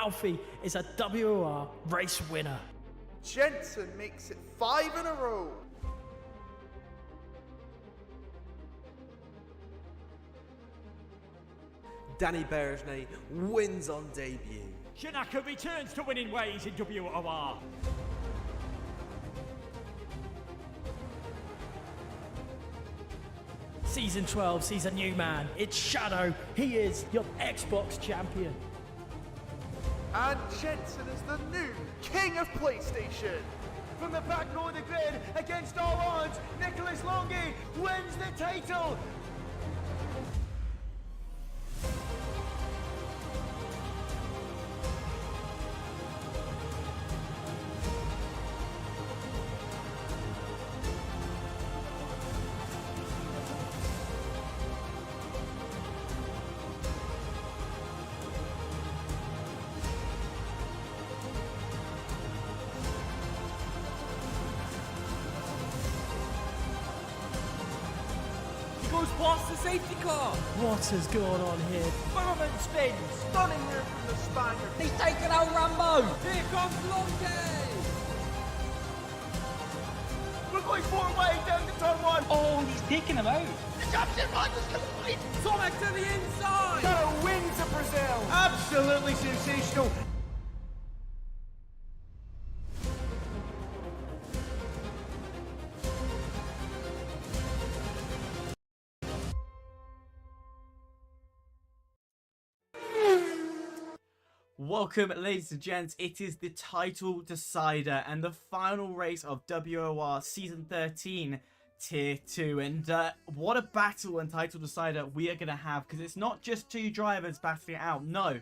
Alfie is a WOR race winner. Jensen makes it 5 in a row. Danny Berejnay wins on debut. Shanaka returns to winning ways in WOR. Season 12 sees a new man. It's Shadow. He is your Xbox champion. And Jensen is the new king of PlayStation. From the back row of the grid, against all odds, Nicholas Longy wins the title. Goes past the safety car. What has gone on here? Furman spins. Stunning move from the Spaniard. He's taken out Rambo. Here comes Longy. We're going 4 wide down to turn 1. Oh, he's taking him out. Tomek to the inside. Got a win to Brazil. Absolutely sensational. Welcome, ladies and gents. It is the title decider and the final race of WOR Season 13 Tier 2. And what a battle and title decider we are going to have, because it's not just 2 drivers battling it out. No,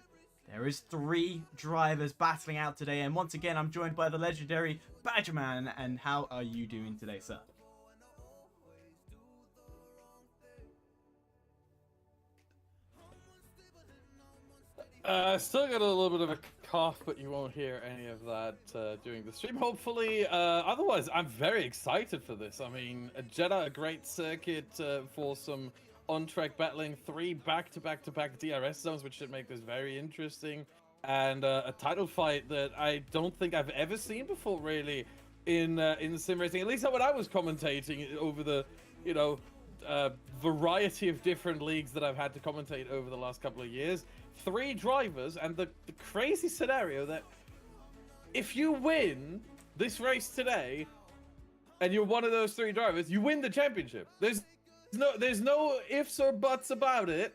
there is 3 drivers battling out today. And once again, I'm joined by the legendary Badgerman. And how are you doing today, sir? Still got a little bit of a cough, but you won't hear any of that during the stream, hopefully. Otherwise, I'm very excited for this. I mean, Jeddah, a great circuit for some on-track battling. 3 back-to-back-to-back DRS zones, which should make this very interesting. And a title fight that I don't think I've ever seen before, really, in sim racing. At least not when I was commentating over the, you know, variety of different leagues that I've had to commentate over the last couple of years. 3 drivers, and the crazy scenario that if you win this race today and you're one of those 3 drivers, you win the championship. There's no ifs or buts about it.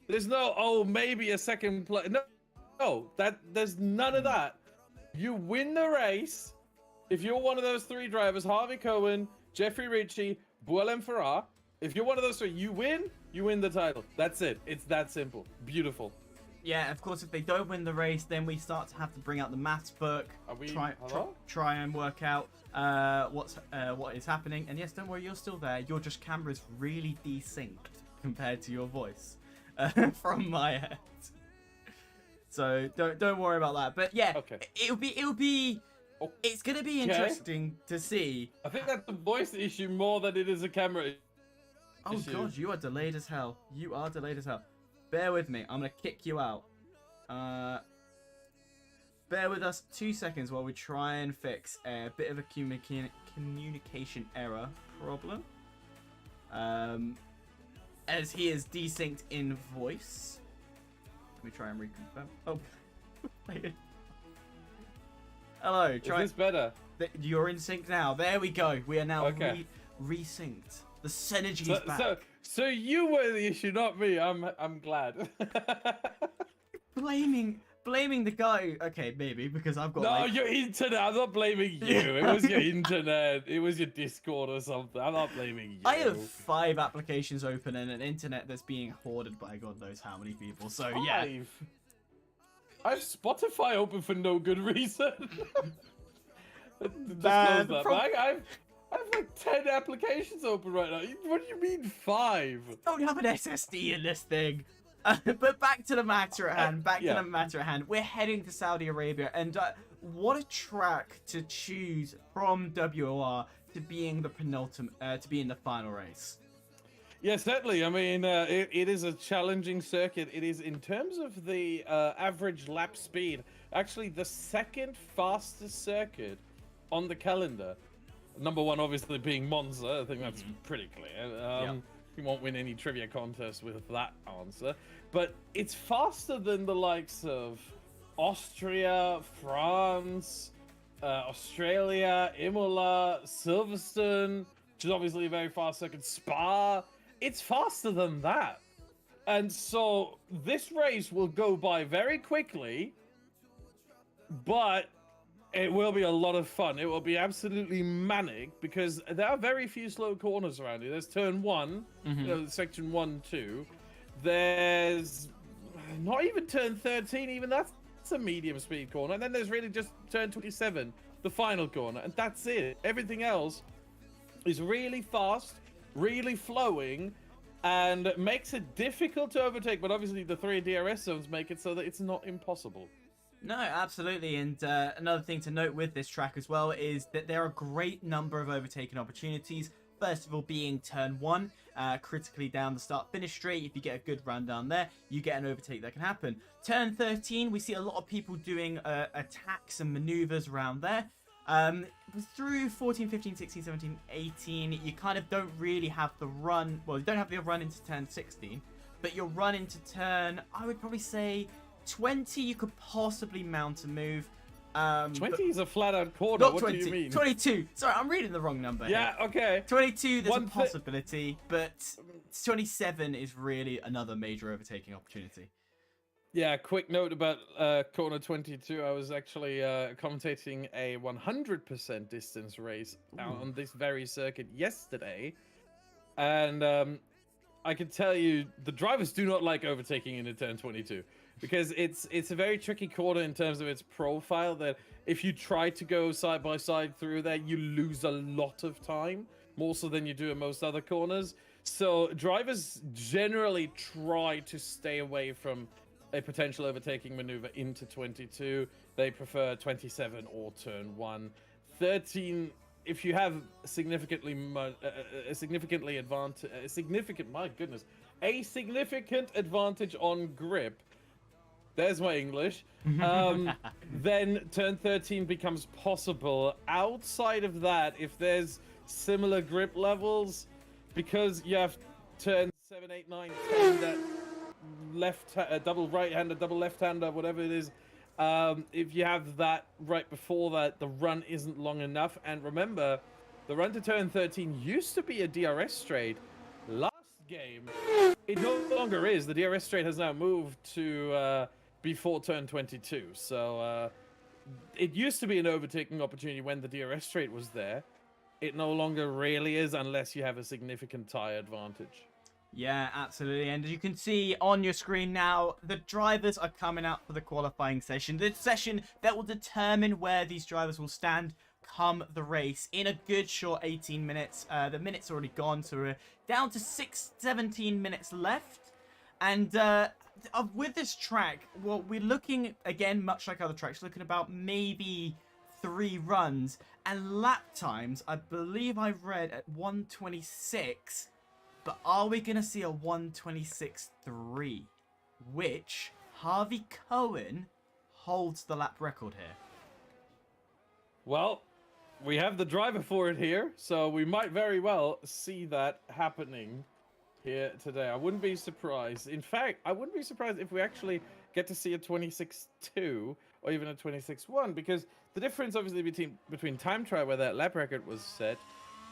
There's no, oh, maybe a second place. No, there's none of that. You win the race if you're one of those 3 drivers: Harvey Cohen, Jeffrey Ritchie, Boelen Farrar. If you're one of those 3, you win the title. That's it. It's that simple. Beautiful. Yeah, of course, if they don't win the race, then we start to have to bring out the maths book, try and work out what is happening. And yes, don't worry, you're still there. Your just camera's really desynced compared to your voice from my end. So don't worry about that. But yeah, okay. It's gonna be interesting to see. I think that's a voice issue more than it is a camera issue. Oh god, you are delayed as hell. You are delayed as hell. Bear with me. I'm gonna kick you out. Bear with us 2 seconds while we try and fix a bit of a communication error problem. As he is desynced in voice. Let me try and reconfirm. Oh, hello. Is this better? You're in sync now. There we go. We are now resynced. The synergy is back. So you were the issue, not me. I'm glad. Blaming the guy. Okay, maybe because I've got. No, your internet. I'm not blaming you. It was your internet. It was your Discord or something. I'm not blaming you. I have 5 applications open and an internet that's being hoarded by God knows how many people. So 5? yeah. I have Spotify open for no good reason. Just Man, close that. I have like 10 applications open right now. What do you mean 5? Don't have an SSD in this thing. But back to the matter at hand. We're heading to Saudi Arabia, and what a track to choose from WOR to being the penultimate, to be in the final race. Yeah, certainly. I mean, it is a challenging circuit. It is, in terms of the average lap speed, actually the 2nd fastest circuit on the calendar. Number 1, obviously, being Monza. I think that's pretty clear. You won't win any trivia contest with that answer. But it's faster than the likes of Austria, France, Australia, Imola, Silverstone, which is obviously a very fast circuit, Spa. It's faster than that. And so this race will go by very quickly but it will be a lot of fun. It will be absolutely manic because there are very few slow corners around here. There's turn 1, section 1, 2. There's not even turn 13, even that's a medium speed corner. And then there's really just turn 27, the final corner, and that's it. Everything else is really fast, really flowing, and makes it difficult to overtake. But obviously the 3 DRS zones make it so that it's not impossible. No, absolutely. And another thing to note with this track as well is that there are a great number of overtaking opportunities. First of all, being turn 1, critically down the start-finish straight. If you get a good run down there, you get an overtake that can happen. Turn 13, we see a lot of people doing attacks and maneuvers around there. Through 14, 15, 16, 17, 18, you kind of don't really have the run. Well, you don't have the run into turn 16, but your run into turn, I would probably say 20, you could possibly mount a move. 20 is a flat-out corner. Not what 20, do you mean? 22. Sorry, I'm reading the wrong number. Yeah, here. okay. 22, there's a possibility, but 27 is really another major overtaking opportunity. Yeah, quick note about corner 22. I was actually commentating a 100% distance race on this very circuit yesterday. And I can tell you, the drivers do not like overtaking into turn 22. Because it's a very tricky corner in terms of its profile, that if you try to go side by side through there, you lose a lot of time, more so than you do in most other corners. So drivers generally try to stay away from a potential overtaking maneuver into 22. They prefer 27 or turn 1. 13, if you have a significant advantage on grip. There's my English. Then turn 13 becomes possible. Outside of that, if there's similar grip levels, because you have turn 7, 8, 9, 10, that double right-hander, double left-hander, whatever it is, if you have that right before that, the run isn't long enough. And remember, the run to turn 13 used to be a DRS straight. Last game, it no longer is. The DRS straight has now moved to before turn 22. So it used to be an overtaking opportunity when the DRS straight was there. It no longer really is unless you have a significant tire advantage. Yeah, absolutely. And as you can see on your screen now, the drivers are coming out for the qualifying session. The session that will determine where these drivers will stand come the race in a good short 18 minutes. The minute's already gone, so we're down to 17 minutes left. And with this track, well, we're looking, again, much like other tracks, looking about maybe 3 runs. And lap times, I believe I read at 1:26. But are we going to see a 1:26.3? Which Harvey Cohen holds the lap record here. Well, we have the driver for it here, so we might very well see that happening here today. I wouldn't be surprised. In fact, I wouldn't be surprised if we actually get to see a 26.2 or even a 26.1, because the difference obviously between time trial, where that lap record was set,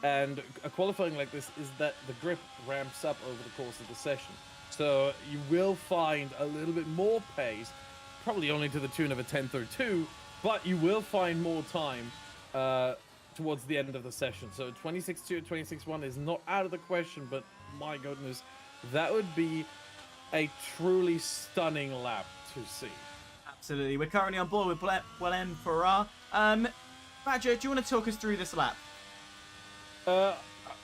and a qualifying like this is that the grip ramps up over the course of the session. So you will find a little bit more pace, probably only to the tune of a 10th or 2, but you will find more time towards the end of the session. So 26.2, 26.1 is not out of the question, but my goodness, that would be a truly stunning lap to see. Absolutely. We're currently on board with Willem Farrar. Badger, do you want to talk us through this lap?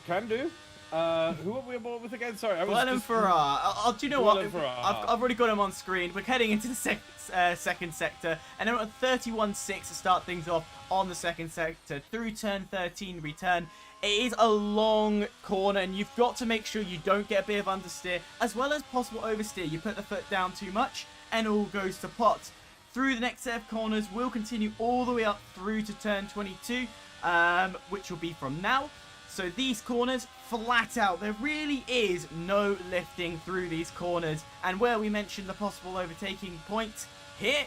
Can do. Who are we aboard with again? Sorry, I was Willem Farrar. Do you know what? I've already got him on screen. We're heading into the second sector, and then we're on 31.6 to start things off on the second sector. Through turn 13, return. It is a long corner, and you've got to make sure you don't get a bit of understeer, as well as possible oversteer. You put the foot down too much, and all goes to pot. Through the next set of corners, we'll continue all the way up through to turn 22, which will be from now. So these corners, flat out, there really is no lifting through these corners. And where we mentioned the possible overtaking point, here,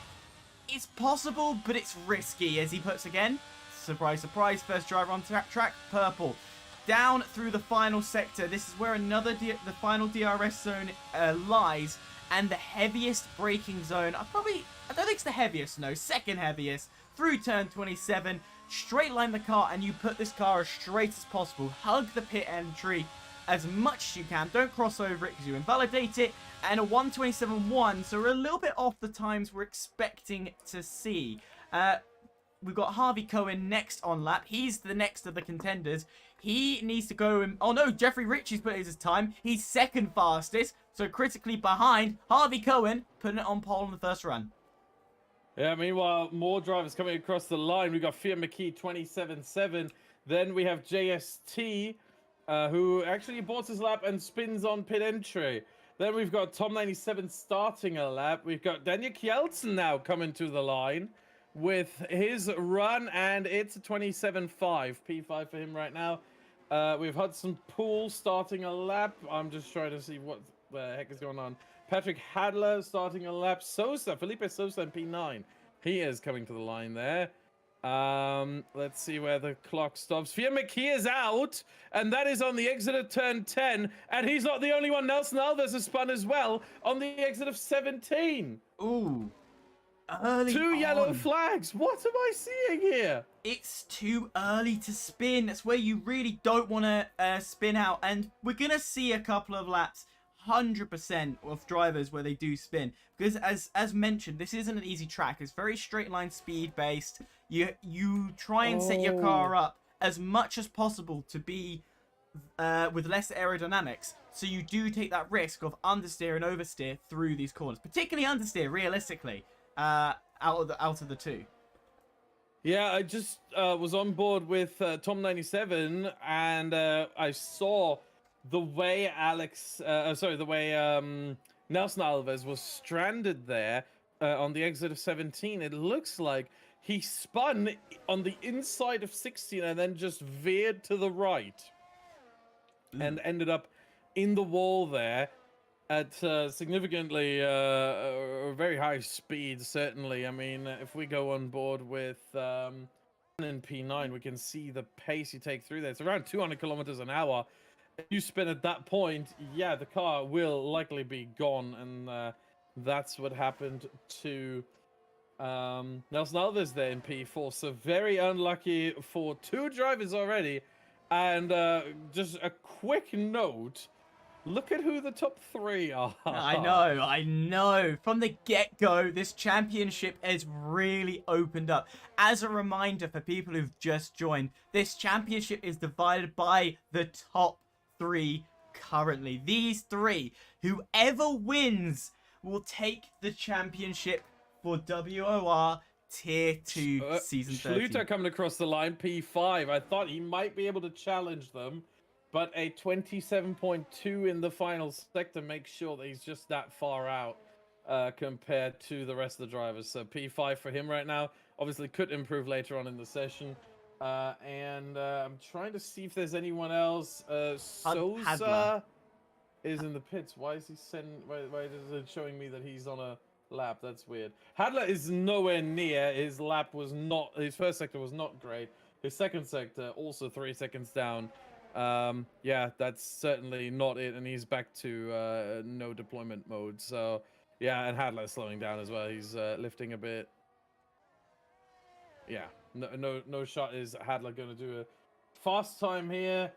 it's possible, but it's risky, as he puts again. Surprise, surprise, first driver on track, purple. Down through the final sector, this is where the final DRS zone lies, and the heaviest braking zone. I don't think it's the heaviest, no, second heaviest, through turn 27, straight line the car, and you put this car as straight as possible. Hug the pit entry as much as you can. Don't cross over it because you invalidate it. And a 127.1, so we're a little bit off the times we're expecting to see. We've got Harvey Cohen next on lap. He's the next of the contenders. He needs to go in... Oh no, Jeffrey Ritchie's put his time. He's second fastest, so critically behind Harvey Cohen, putting it on pole in the first run. Yeah, meanwhile, more drivers coming across the line. We've got Fiat McKee 27.7. Then we have JST, who actually boards his lap and spins on pit entry. Then we've got Tom 97 starting a lap. We've got Daniel Kjelsen now coming to the line with his run, and it's a 27.5. P5 for him right now. We've Hudson Poole starting a lap. I'm just trying to see what the heck is going on. Patrick Hadler starting a lap. Felipe Sosa in P9. He is coming to the line there. Let's see where the clock stops. Fiat McKee is out, and that is on the exit of turn 10. And he's not the only one. Nelson Alves has spun as well on the exit of 17. Ooh. Early Two on. yellow flags. What am I seeing here? It's too early to spin. That's where you really don't want to spin out. And we're going to see a couple of laps, 100% of drivers where they do spin. Because as mentioned, this isn't an easy track. It's very straight line speed based. You try and set your car up as much as possible to be with less aerodynamics. So you do take that risk of understeer and oversteer through these corners. Particularly understeer, realistically, out of the two. Yeah, I just was on board with Tom 97, and I saw the way Nelson Alves was stranded there on the exit of 17. It looks like he spun on the inside of 16 and then just veered to the right and ended up in the wall there at significantly very high speed, certainly. I mean, if we go on board with in P9, we can see the pace you take through there. It's around 200 kilometers an hour. If you spin at that point, yeah, the car will likely be gone, and that's what happened to Nelson Alves there in P4. So very unlucky for two drivers already. And just a quick note, look at who the top three are. I know. From the get-go, this championship has really opened up. As a reminder for people who've just joined, this championship is divided by the top three currently. These three, whoever wins will take the championship for WOR Tier 2 Season 13. Schluter coming across the line, P5. I thought he might be able to challenge them, but a 27.2 in the final sector makes sure that he's just that far out compared to the rest of the drivers. So P5 for him right now. Obviously could improve later on in the session. And I'm trying to see if there's anyone else. Sosa Hadler is in the pits. Why is he why is it showing me that he's on a lap? That's weird. Hadler is nowhere near. His first sector was not great. His second sector also 3 seconds down. Yeah, that's certainly not it, and he's back to no deployment mode. So yeah, and Hadler's slowing down as well. He's lifting a bit. Yeah, no shot is Hadler going to do a fast time here.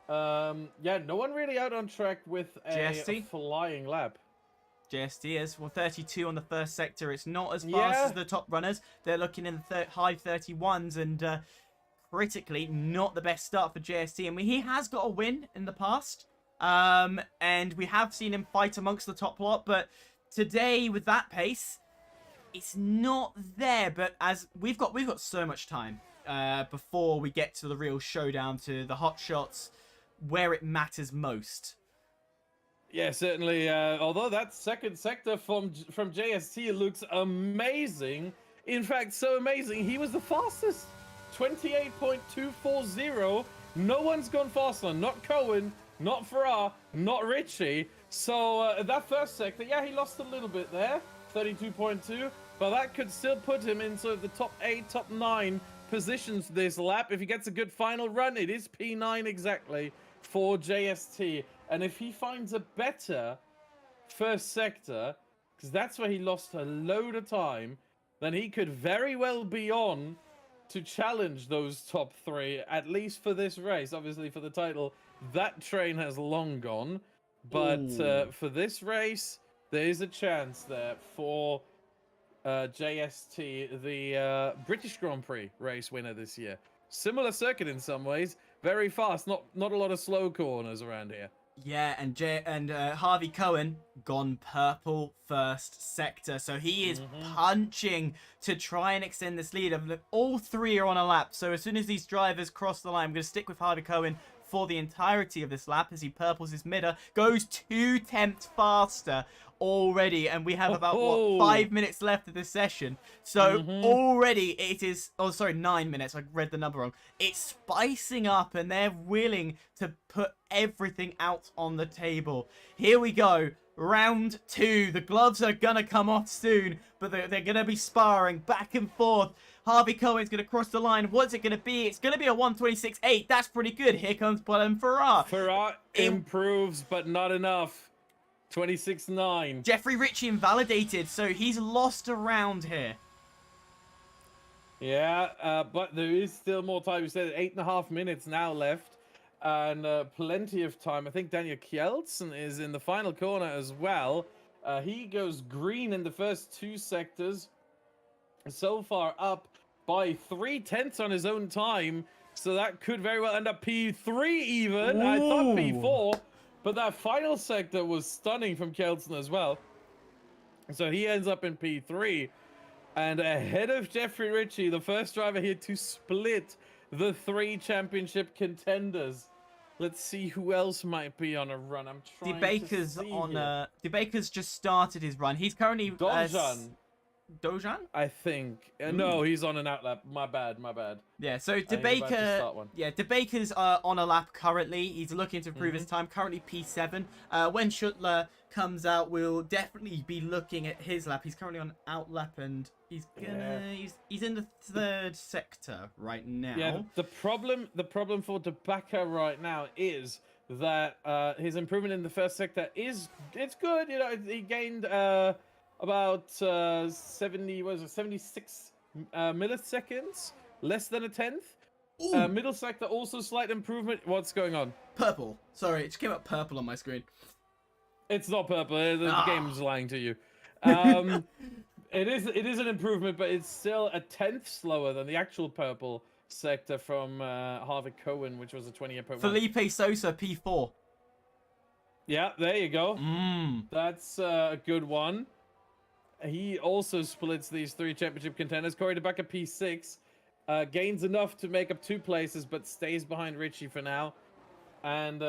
Yeah, no one really out on track with a flying lap. JST is 32 on the first sector. It's not as fast as the top runners. They're looking in the high 31s, and critically not the best start for JST. I mean, he has got a win in the past, and we have seen him fight amongst the top lot, but today with that pace, it's not there. But as we've got so much time before we get to the real showdown, to the hot shots where it matters most. Yeah, certainly. Although that second sector from JST looks amazing. In fact, so amazing, he was the fastest. 28.240. No one's gone faster. Not Cohen, not Farrar, not Ritchie. So that first sector, yeah, he lost a little bit there. 32.2. But that could still put him in sort of the top 8, top 9 positions this lap. If he gets a good final run, it is P9 exactly for JST. And if he finds a better first sector, because that's where he lost a load of time, then he could very well be on to challenge those top 3, at least for this race. Obviously, for the title, that train has long gone. But for this race, there is a chance there for JST, the British Grand Prix race winner this year. Similar circuit in some ways, very fast, not a lot of slow corners around here. Yeah, and Harvey Cohen gone purple first sector, so he is punching to try and extend this lead. All 3 are on a lap, so as soon as these drivers cross the line, I'm going to stick with Harvey Cohen for the entirety of this lap as he purples his midder, goes 2 tenths faster already, and we have about what, 5 minutes left of this session. So already it is, oh sorry, 9 minutes, I read the number wrong. It's spicing up, and they're willing to put everything out on the table. Here we go, round 2. The gloves are gonna come off soon, but they're gonna be sparring back and forth. Harvey Cohen's going to cross the line. What's it going to be? It's going to be a 1:26.8. That's pretty good. Here comes Paul Farrar. Farrar improves, but not enough. 26.9. Jeffrey Ritchie invalidated, so he's lost a round here. Yeah, but there is still more time. We said 8.5 minutes now left, and plenty of time. I think Daniel Kjeldsen is in the final corner as well. He goes green in the first 2 sectors. So far up by 3 tenths on his own time, so that could very well end up P3 even. I thought P4, but that final sector was stunning from Kjeldsen as well. So he ends up in P3, and ahead of Jeffrey Ritchie, the first driver here to split the 3 championship contenders. Let's see who else might be on a run. I'm trying DeBaker's to see on here. DeBaker's just started his run. He's currently Dojan? I think. No, he's on an outlap. My bad. Yeah, so DeBaker's on a lap currently. He's looking to improve his time. Currently P7. When Schuttler comes out, we'll definitely be looking at his lap. He's currently on outlap, and he's in the 3rd sector right now. Yeah, the problem for DeBaker right now is that his improvement in the first sector it's good. You know, he gained about 76 milliseconds, less than a tenth. Middle sector also slight improvement. What's going on? Purple. Sorry, it just came up purple on my screen. It's not purple. The game's lying to you. It is an improvement, but it's still a tenth slower than the actual purple sector from Harvey Cohen, which was a 20.1. Felipe Sosa P4. Yeah, there you go. That's a good one. He also splits these 3 championship contenders. Corey DeBacker P6 gains enough to make up 2 places, but stays behind Ritchie for now. And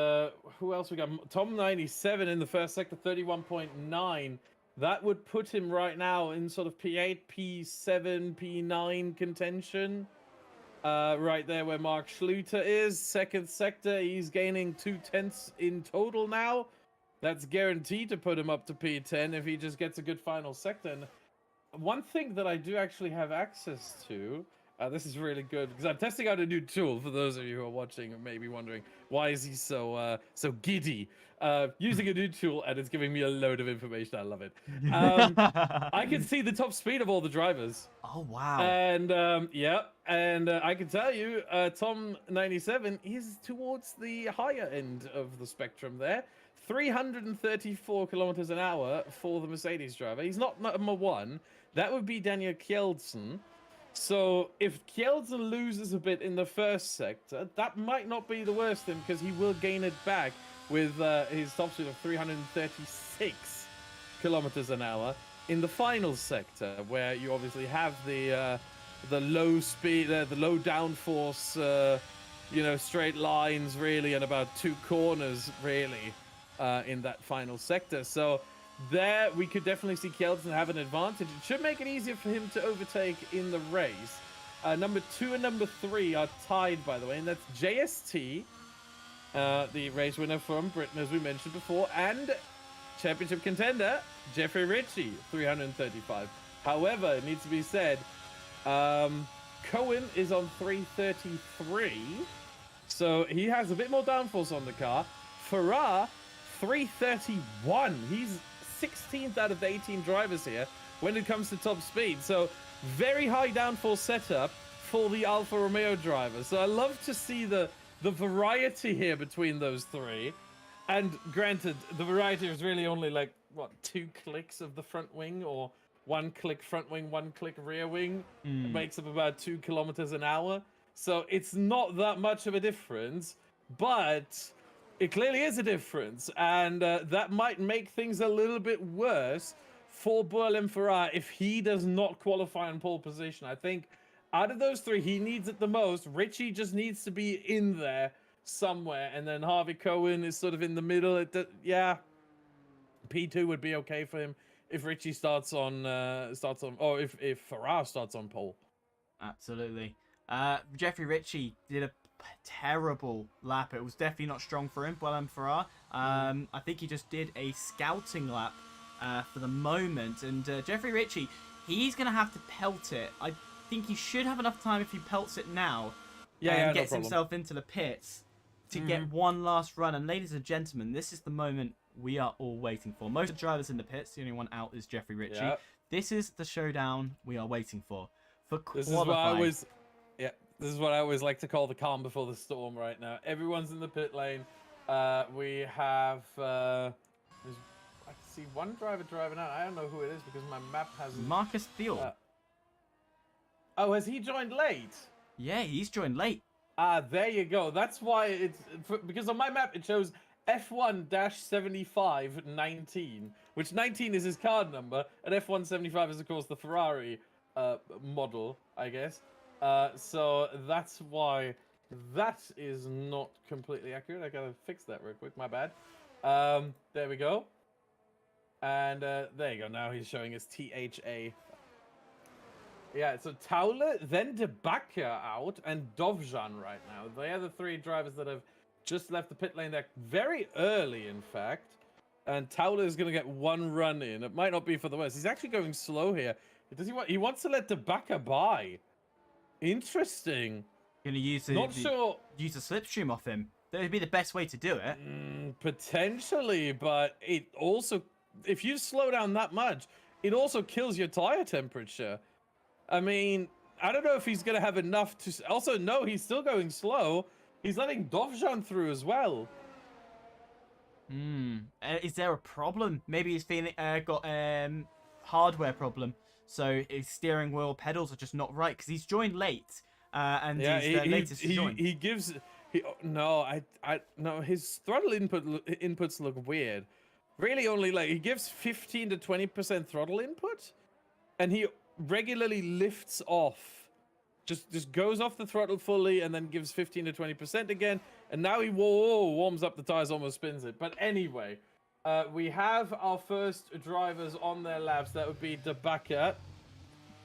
who else we got? Tom 97 in the first sector, 31.9. That would put him right now in sort of P8, P7, P9 contention. Right there where Mark Schluter is. Second sector, he's gaining 2 tenths in total now. That's guaranteed to put him up to P10 if he just gets a good final sector. And one thing that I do actually have access to, this is really good, because I'm testing out a new tool for those of you who are watching and maybe wondering, why is he so giddy? Using a new tool, and it's giving me a load of information. I love it. I can see the top speed of all the drivers. Oh, wow. And, I can tell you, Tom 97 is towards the higher end of the spectrum there. 334 kilometers an hour for the Mercedes driver. He's not number 1. That would be Daniel Kjeldsen. So if Kjeldsen loses a bit in the first sector, that might not be the worst thing, because he will gain it back with his top speed of 336 kilometers an hour in the final sector, where you obviously have the low speed, the low downforce, straight lines really, and about 2 corners really. In that final sector. So there we could definitely see Kjeldsen have an advantage. It should make it easier for him to overtake in the race. Number 2 and number 3 are tied, by the way, and that's JST, the race winner from Britain, as we mentioned before, and championship contender Jeffrey Ritchie, 335. However, it needs to be said, Cohen is on 333, so he has a bit more downforce on the car. Farrar, 331. He's 16th out of the 18 drivers here when it comes to top speed. So very high downforce setup for the Alfa Romeo drivers. So I love to see the variety here between those three. And granted, the variety is really only like, what, 2 clicks of the front wing, or 1 click front wing, 1 click rear wing. It makes up about 2 kilometers an hour. So it's not that much of a difference, but it clearly is a difference. And that might make things a little bit worse for Bourlem Farah if he does not qualify in pole position. I think out of those 3, he needs it the most. Richie just needs to be in there somewhere, and then Harvey Cohen is sort of in the middle. Yeah, P2 would be okay for him if Richie starts on, or if Farah starts on pole. Absolutely. Jeffrey Ritchie did a terrible lap. It was definitely not strong for him, Bourlem Farah. I think he just did a scouting lap for the moment, and Jeffrey Ritchie, he's going to have to pelt it. I think he should have enough time if he pelts it now and gets himself into the pits to get one last run. And ladies and gentlemen, this is the moment we are all waiting for. Most of the drivers in the pits, the only one out is Jeffrey Ritchie. Yep. This is the showdown we are waiting for qualifying. This is what I always like to call the calm before the storm right now. Everyone's in the pit lane. We have I see one driver driving out. I don't know who it is because my map hasn't. Marcus Thiel. Oh, has he joined late? Yeah, he's joined late. There you go. That's why it's because on my map it shows F1-75-19, which 19 is his card number, and F175 is of course the Ferrari model, I guess. So that's why that is not completely accurate. I gotta fix that real quick. My bad. There we go. And there you go. Now he's showing us THA. Yeah, so Tauler, then Debaka out, and Dovzhan right now. They are the 3 drivers that have just left the pit lane there very early, in fact. And Tauler is going to get 1 run in. It might not be for the worst. He's actually going slow here. Does he wants to let Debaka by. Interesting. Going to use use a slipstream off him. That would be the best way to do it. Potentially, but it also, if you slow down that much, it also kills your tire temperature. I mean, I don't know if he's going to have enough to... Also, no, he's still going slow. He's letting Dovzhan through as well. Is there a problem? Maybe he's got hardware problem. So his steering wheel pedals are just not right because he's joined late. And yeah, he's the latest to join. No, his throttle inputs look weird. Really only he gives 15 to 20% throttle input. And he regularly lifts off, just goes off the throttle fully and then gives 15 to 20% again, and now he warms up the tires, almost spins it. But anyway, we have our first drivers on their laps. That would be Debaka.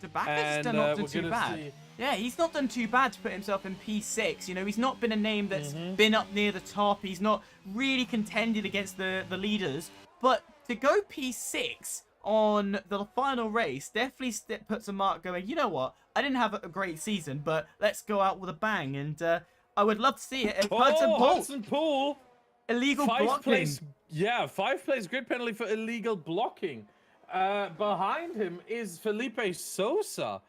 Debaka's not done too bad. Yeah, he's not done too bad to put himself in P6. You know, he's not been a name that's been up near the top. He's not really contended against the leaders, but to go P6 on the final race definitely puts a mark going, you know what, I didn't have a great season, but let's go out with a bang. And I would love to see it. Hudson Poole. Illegal blocking. 5 place grid penalty for illegal blocking. Behind him is Felipe Sosa.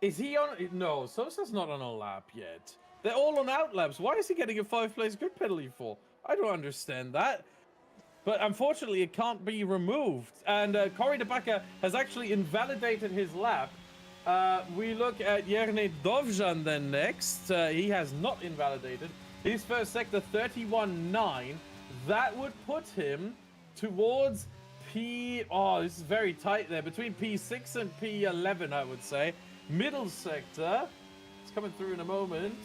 Is he on? No, Sosa's not on a lap yet. They're all on out laps. Why is he getting a 5 place grid penalty for? I don't understand that. But unfortunately, it can't be removed. And Corey Debaka has actually invalidated his lap. We look at Yerne Dovzhan then next. He has not invalidated. His first sector, 31.9. That would put him towards P... Oh, this is very tight there. Between P6 and P11, I would say. Middle sector. It's coming through in a moment.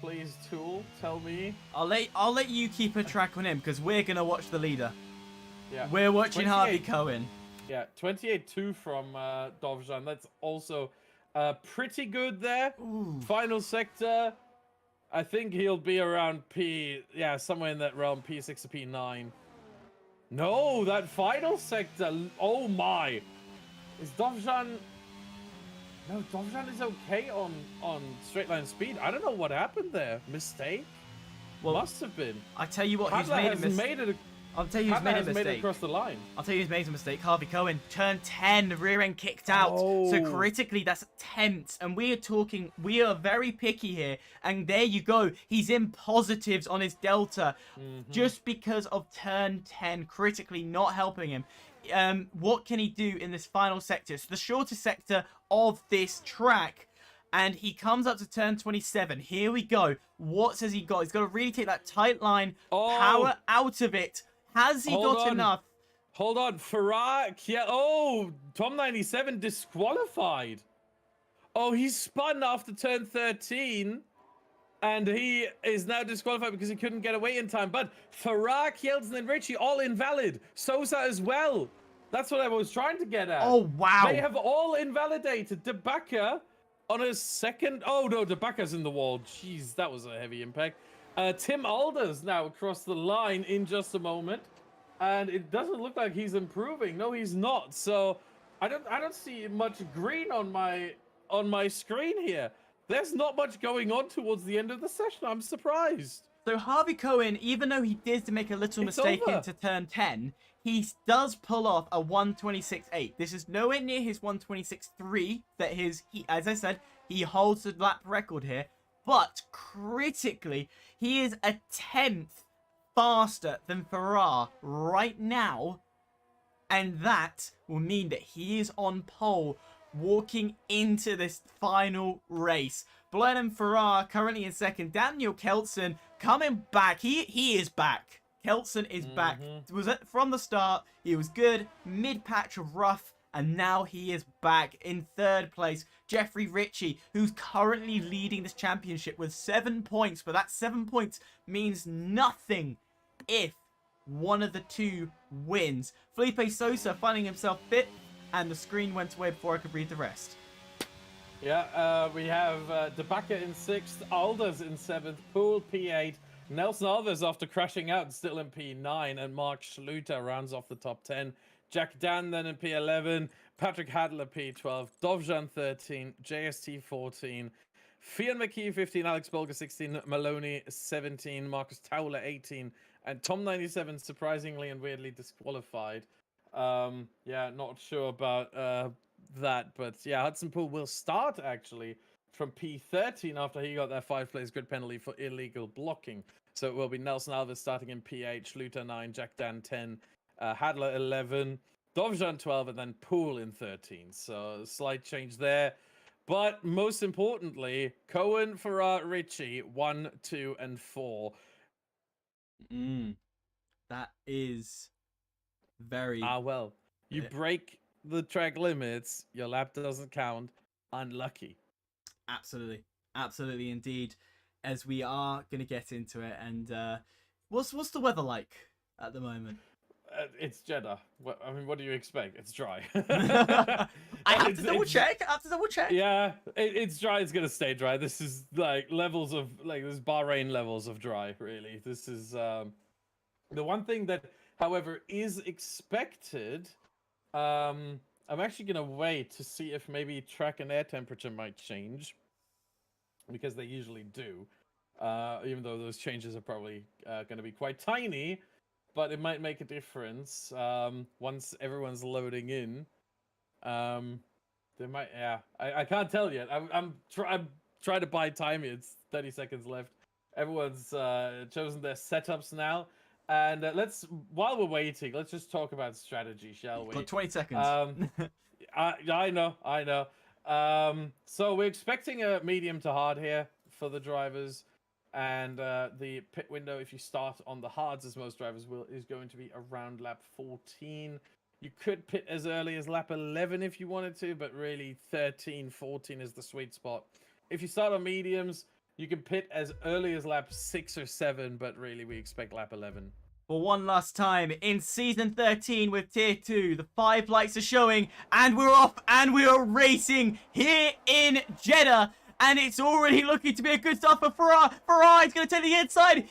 Please, Tool, tell me. I'll let you keep a track on him because we're gonna watch the leader. Yeah, we're watching Harvey Cohen. Yeah, 28.2 from Dovzhan. That's also pretty good there. Ooh. Final sector. I think he'll be around somewhere in that realm, P6 to P9. No, that final sector. Oh my, is Dovzhan? No, Dovzhan is okay on straight line speed. I don't know what happened there. Mistake? Well, must have been. I tell you what, he's made a mistake. I'll tell you who's made a Made it mistake. across the line. I'll tell you who's made a mistake. Harvey Cohen, turn 10, rear end kicked out. So Oh. critically, that's 10th. And we are very picky here. And there you go. He's in positives on his delta just because of turn 10, critically not helping him. What can he do in this final sector? It's the shortest sector of this track. And he comes up to turn 27. Here we go. What has he got? He's got to really take that tight line, power out of it. Has he got enough? Hold on. Farah. Oh, Tom 97 disqualified. Oh, he's spun after turn 13. And he is now disqualified because he couldn't get away in time. But Farah, Kjelsen, and Richie all invalid. Sosa as well. That's what I was trying to get at. Oh, wow. They have all invalidated. Debaka on his second. Oh, no, Debaka's in the wall. Jeez, that was a heavy impact. Tim Alders now across the line in just a moment. And it doesn't look like he's improving. No, he's not. So I don't see much green on my screen here. There's not much going on towards the end of the session. I'm surprised. So Harvey Cohen, even though he did make a little mistake into turn 10, he does pull off a 126.8. This is nowhere near his 126.3 that as I said, he holds the lap record here. But critically, he is a 10th faster than Farah right now. And that will mean that he is on pole walking into this final race. Blenheim Farrar currently in second. Daniel Kjelsen coming back. He is back. Kjelsen is back. Was it from the start? He was good. Mid-patch of rough. And now he is back in third place. Jeffrey Ritchie, who's currently leading this championship with 7 points. But that 7 points means nothing if one of the two wins. Felipe Sosa finding himself fifth. And the screen went away before I could read the rest. Yeah, we have Debaka in 6th, Alders in 7th, Poole P8, Nelson Alves after crashing out still in P9, and Mark Schluter rounds off the top 10. Jack Dan then in P11, Patrick Hadler P12, Dovjan 13, JST 14, Fian McKee 15, Alex Bolger 16, Maloney 17, Marcus Towler 18, and Tom 97 surprisingly and weirdly disqualified. Yeah, not sure about that, but yeah, Hudson Poole will start actually from P13 after he got that 5-place grid penalty for illegal blocking. So it will be Nelson Alves starting in P8, Schluter 9, Jack Dan 10, Hadler 11, Dovjan 12, and then Poole in 13. So a slight change there. But most importantly, Cohen, Farrar, Ritchie 1, 2, and 4. That is very... well, you break the track limits, your lap doesn't count. Unlucky. Absolutely indeed. As we are going to get into it, and what's the weather like at the moment? It's Jeddah. I mean, what do you expect? It's dry. I have to double check. Yeah, it's dry. It's gonna stay dry. This is like levels of this Bahrain levels of dry. Really, this is the one thing that, however, is expected. I'm actually gonna wait to see if maybe track and air temperature might change, because they usually do. Even though those changes are probably going to be quite tiny, but it might make a difference once everyone's loading in. They might, yeah. I can't tell yet. I'm trying to buy time here. It's 30 seconds left. Everyone's chosen their setups now. And while we're waiting, let's just talk about strategy, shall we? Got 20 seconds. I know. So we're expecting a medium to hard here for the drivers. And the pit window, if you start on the hards, as most drivers will, is going to be around lap 14. You could pit as early as lap 11 if you wanted to, but really 13, 14 is the sweet spot. If you start on mediums, you can pit as early as lap 6 or 7, but really we expect lap 11. For one last time, in Season 13 with Tier 2, the 5 lights are showing, and we're off, and we are racing here in Jeddah. And it's already looking to be a good start for Farrar. Farrar is going to take the inside.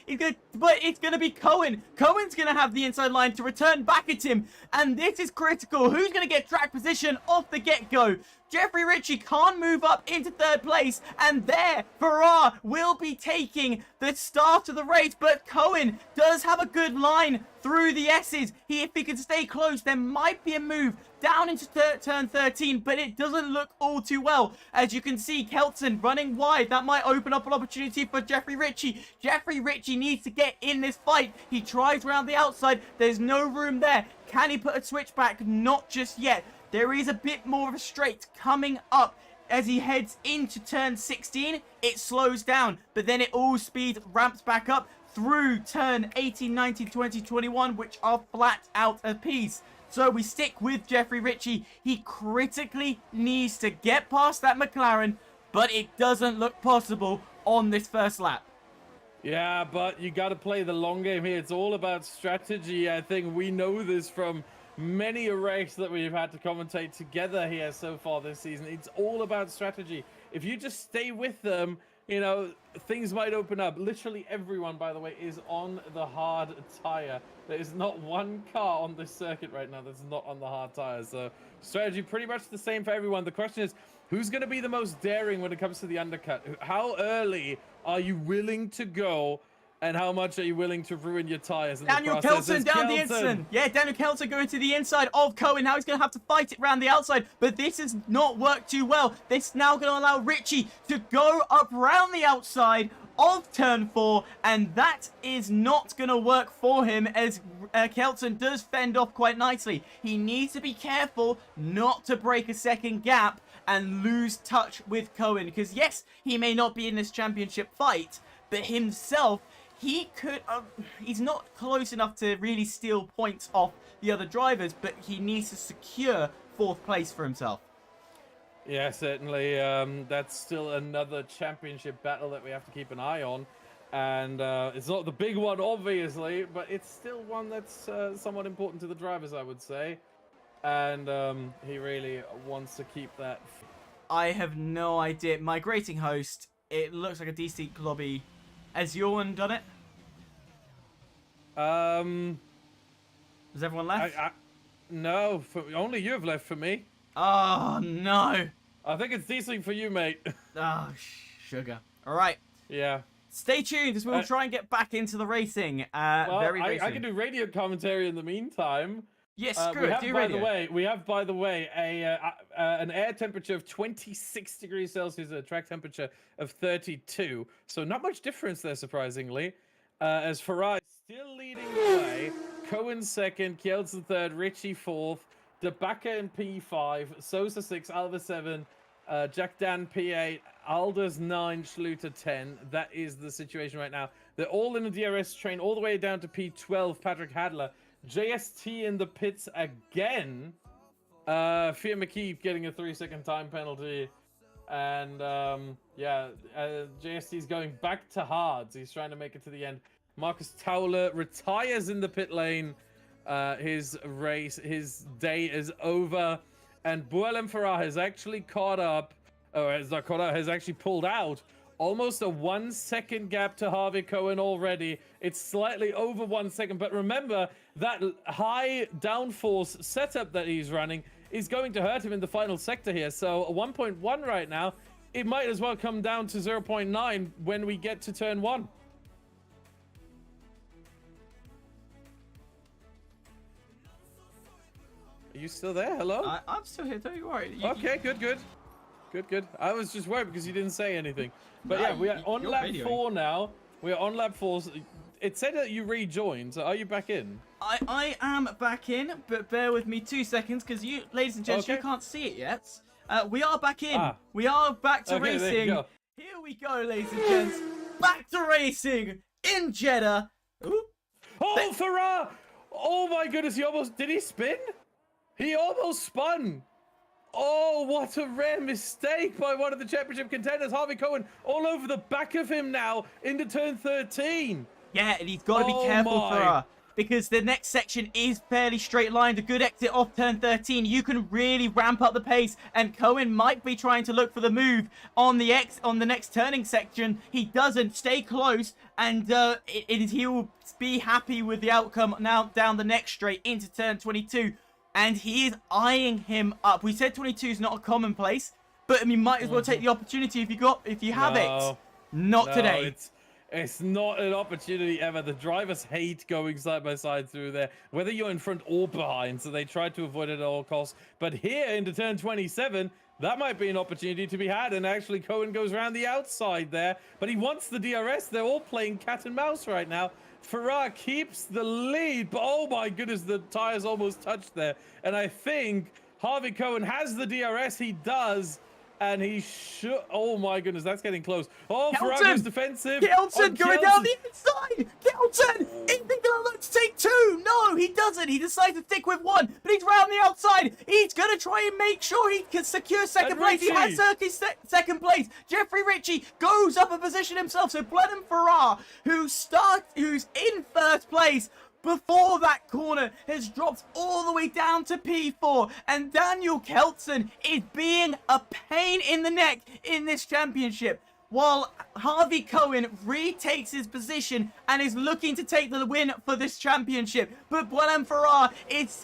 But it's going to be Cohen. Cohen's going to have the inside line to return back at him. And this is critical. Who's going to get track position off the get-go? Jeffrey Ritchie can't move up into 3rd place, and there, Farrar will be taking the start of the race, but Cohen does have a good line through the S's. If he can stay close, there might be a move down into turn 13, but it doesn't look all too well. As you can see, Kelton running wide. That might open up an opportunity for Jeffrey Ritchie. Jeffrey Ritchie needs to get in this fight. He tries around the outside. There's no room there. Can he put a switch back? Not just yet. There is a bit more of a straight coming up. As he heads into turn 16, it slows down, but then it all speed ramps back up through turn 18, 19, 20, 21, which are flat out a piece. So we stick with Jeffrey Ritchie. He critically needs to get past that McLaren, but it doesn't look possible on this first lap. Yeah, but you got to play the long game here. It's all about strategy. I think we know this from many a race that we've had to commentate together here so far this season. It's all about strategy. If you just stay with them, you know, things might open up. Literally everyone, by the way, is on the hard tire. There is not one car on this circuit right now that's not on the hard tires. So strategy pretty much the same for everyone. The question is, who's going to be the most daring when it comes to the undercut? How early are you willing to go? And how much are you willing to ruin your tires in Daniel the process? Kelton down the inside. Yeah, Daniel Kelton going to the inside of Cohen. Now he's going to have to fight it around the outside. But this has not worked too well. This is now going to allow Ritchie to go up round the outside of turn 4. And that is not going to work for him, as Kelton does fend off quite nicely. He needs to be careful not to break a second gap and lose touch with Cohen. Because yes, he may not be in this championship fight, but himself, he could, he's not close enough to really steal points off the other drivers, but he needs to secure 4th place for himself. Yeah, certainly. That's still another championship battle that we have to keep an eye on. And it's not the big one, obviously, but it's still one that's somewhat important to the drivers, I would say. And he really wants to keep that. I have no idea. Migrating host, it looks like a decent lobby. Has Jordan done it? Has everyone left? No, only you have left for me. Oh, no. I think it's decent for you, mate. Oh, sugar. All right. Yeah. Stay tuned as we'll try and get back into the racing. Well, very I can do radio commentary in the meantime. Yes, screw it. Do radio. We have, by the way, an air temperature of 26 degrees Celsius, a track temperature of 32. So not much difference there, surprisingly. As Farrar is still leading the way. Cohen 2nd, Kjelsen 3rd, Ritchie 4th, Debaka in P5, Sosa 6, Alva 7, Jack Dan P8, Alders 9, Schluter 10. That is the situation right now. They're all in the DRS train all the way down to P12, Patrick Hadler. JST in the pits again. Fear McKee getting a 3-second time penalty. And yeah, JST's going back to hards. He's trying to make it to the end. Marcus Towler retires in the pit lane. His day is over. And Bourlem Farrar has actually caught up. Oh, has not caught up, has actually pulled out. Almost a 1-second gap to Harvey Cohen already. It's slightly over 1 second, but remember that high downforce setup that he's running is going to hurt him in the final sector here. So 1.1 right now, it might as well come down to 0.9 when we get to turn 1. Are you still there? Hello? I'm still here, don't you worry. Okay, good. Good. I was just worried because you didn't say anything. But yeah, we are on lap 4 now. We are on lap 4. It said that you rejoined, so are you back in? I am back in, but bear with me 2 seconds, because you, ladies and gents, you can't see it yet. We are back in. We are back to racing. Here we go, ladies and gents. Back to racing in Jeddah. Ooh. Oh, Farrar! Oh my goodness, did he spin? He almost spun. Oh, what a rare mistake by one of the championship contenders, Harvey Cohen, all over the back of him now into turn 13. Yeah, and he's got to be careful, Farrar, because the next section is fairly straight-lined. A good exit off turn 13. You can really ramp up the pace, and Cohen might be trying to look for the move on the next turning section. He doesn't. Stay close, and he will be happy with the outcome now down the next straight into turn 22. and he is eyeing him up. We said 22 is not a commonplace, but I mean, might as well take the opportunity if you have it. Not today. It's not an opportunity ever. The drivers hate going side by side through there, whether you're in front or behind, so they try to avoid it at all costs. But here into turn 27, that might be an opportunity to be had, and actually Cohen goes around the outside there, but he wants the DRS. They're all playing cat and mouse right now. Farrar keeps the lead, but oh my goodness, the tires almost touched there. And I think Harvey Cohen has the DRS. He does. And he should. Oh my goodness, that's getting close. Oh, Farrar goes defensive. Kelton going down the inside. Kelton, is he gonna look to take 2? No, he doesn't. He decides to stick with 1, but he's round the outside. He's gonna try and make sure he can secure second place. He has second place. Jeffrey Ritchie goes up a position himself. So Blenheim Farrar, who's in first place before that corner, has dropped all the way down to P4, and Daniel Kelton is being a pain in the neck in this championship, while Harvey Cohen retakes his position and is looking to take the win for this championship. But Blenheim Farrar is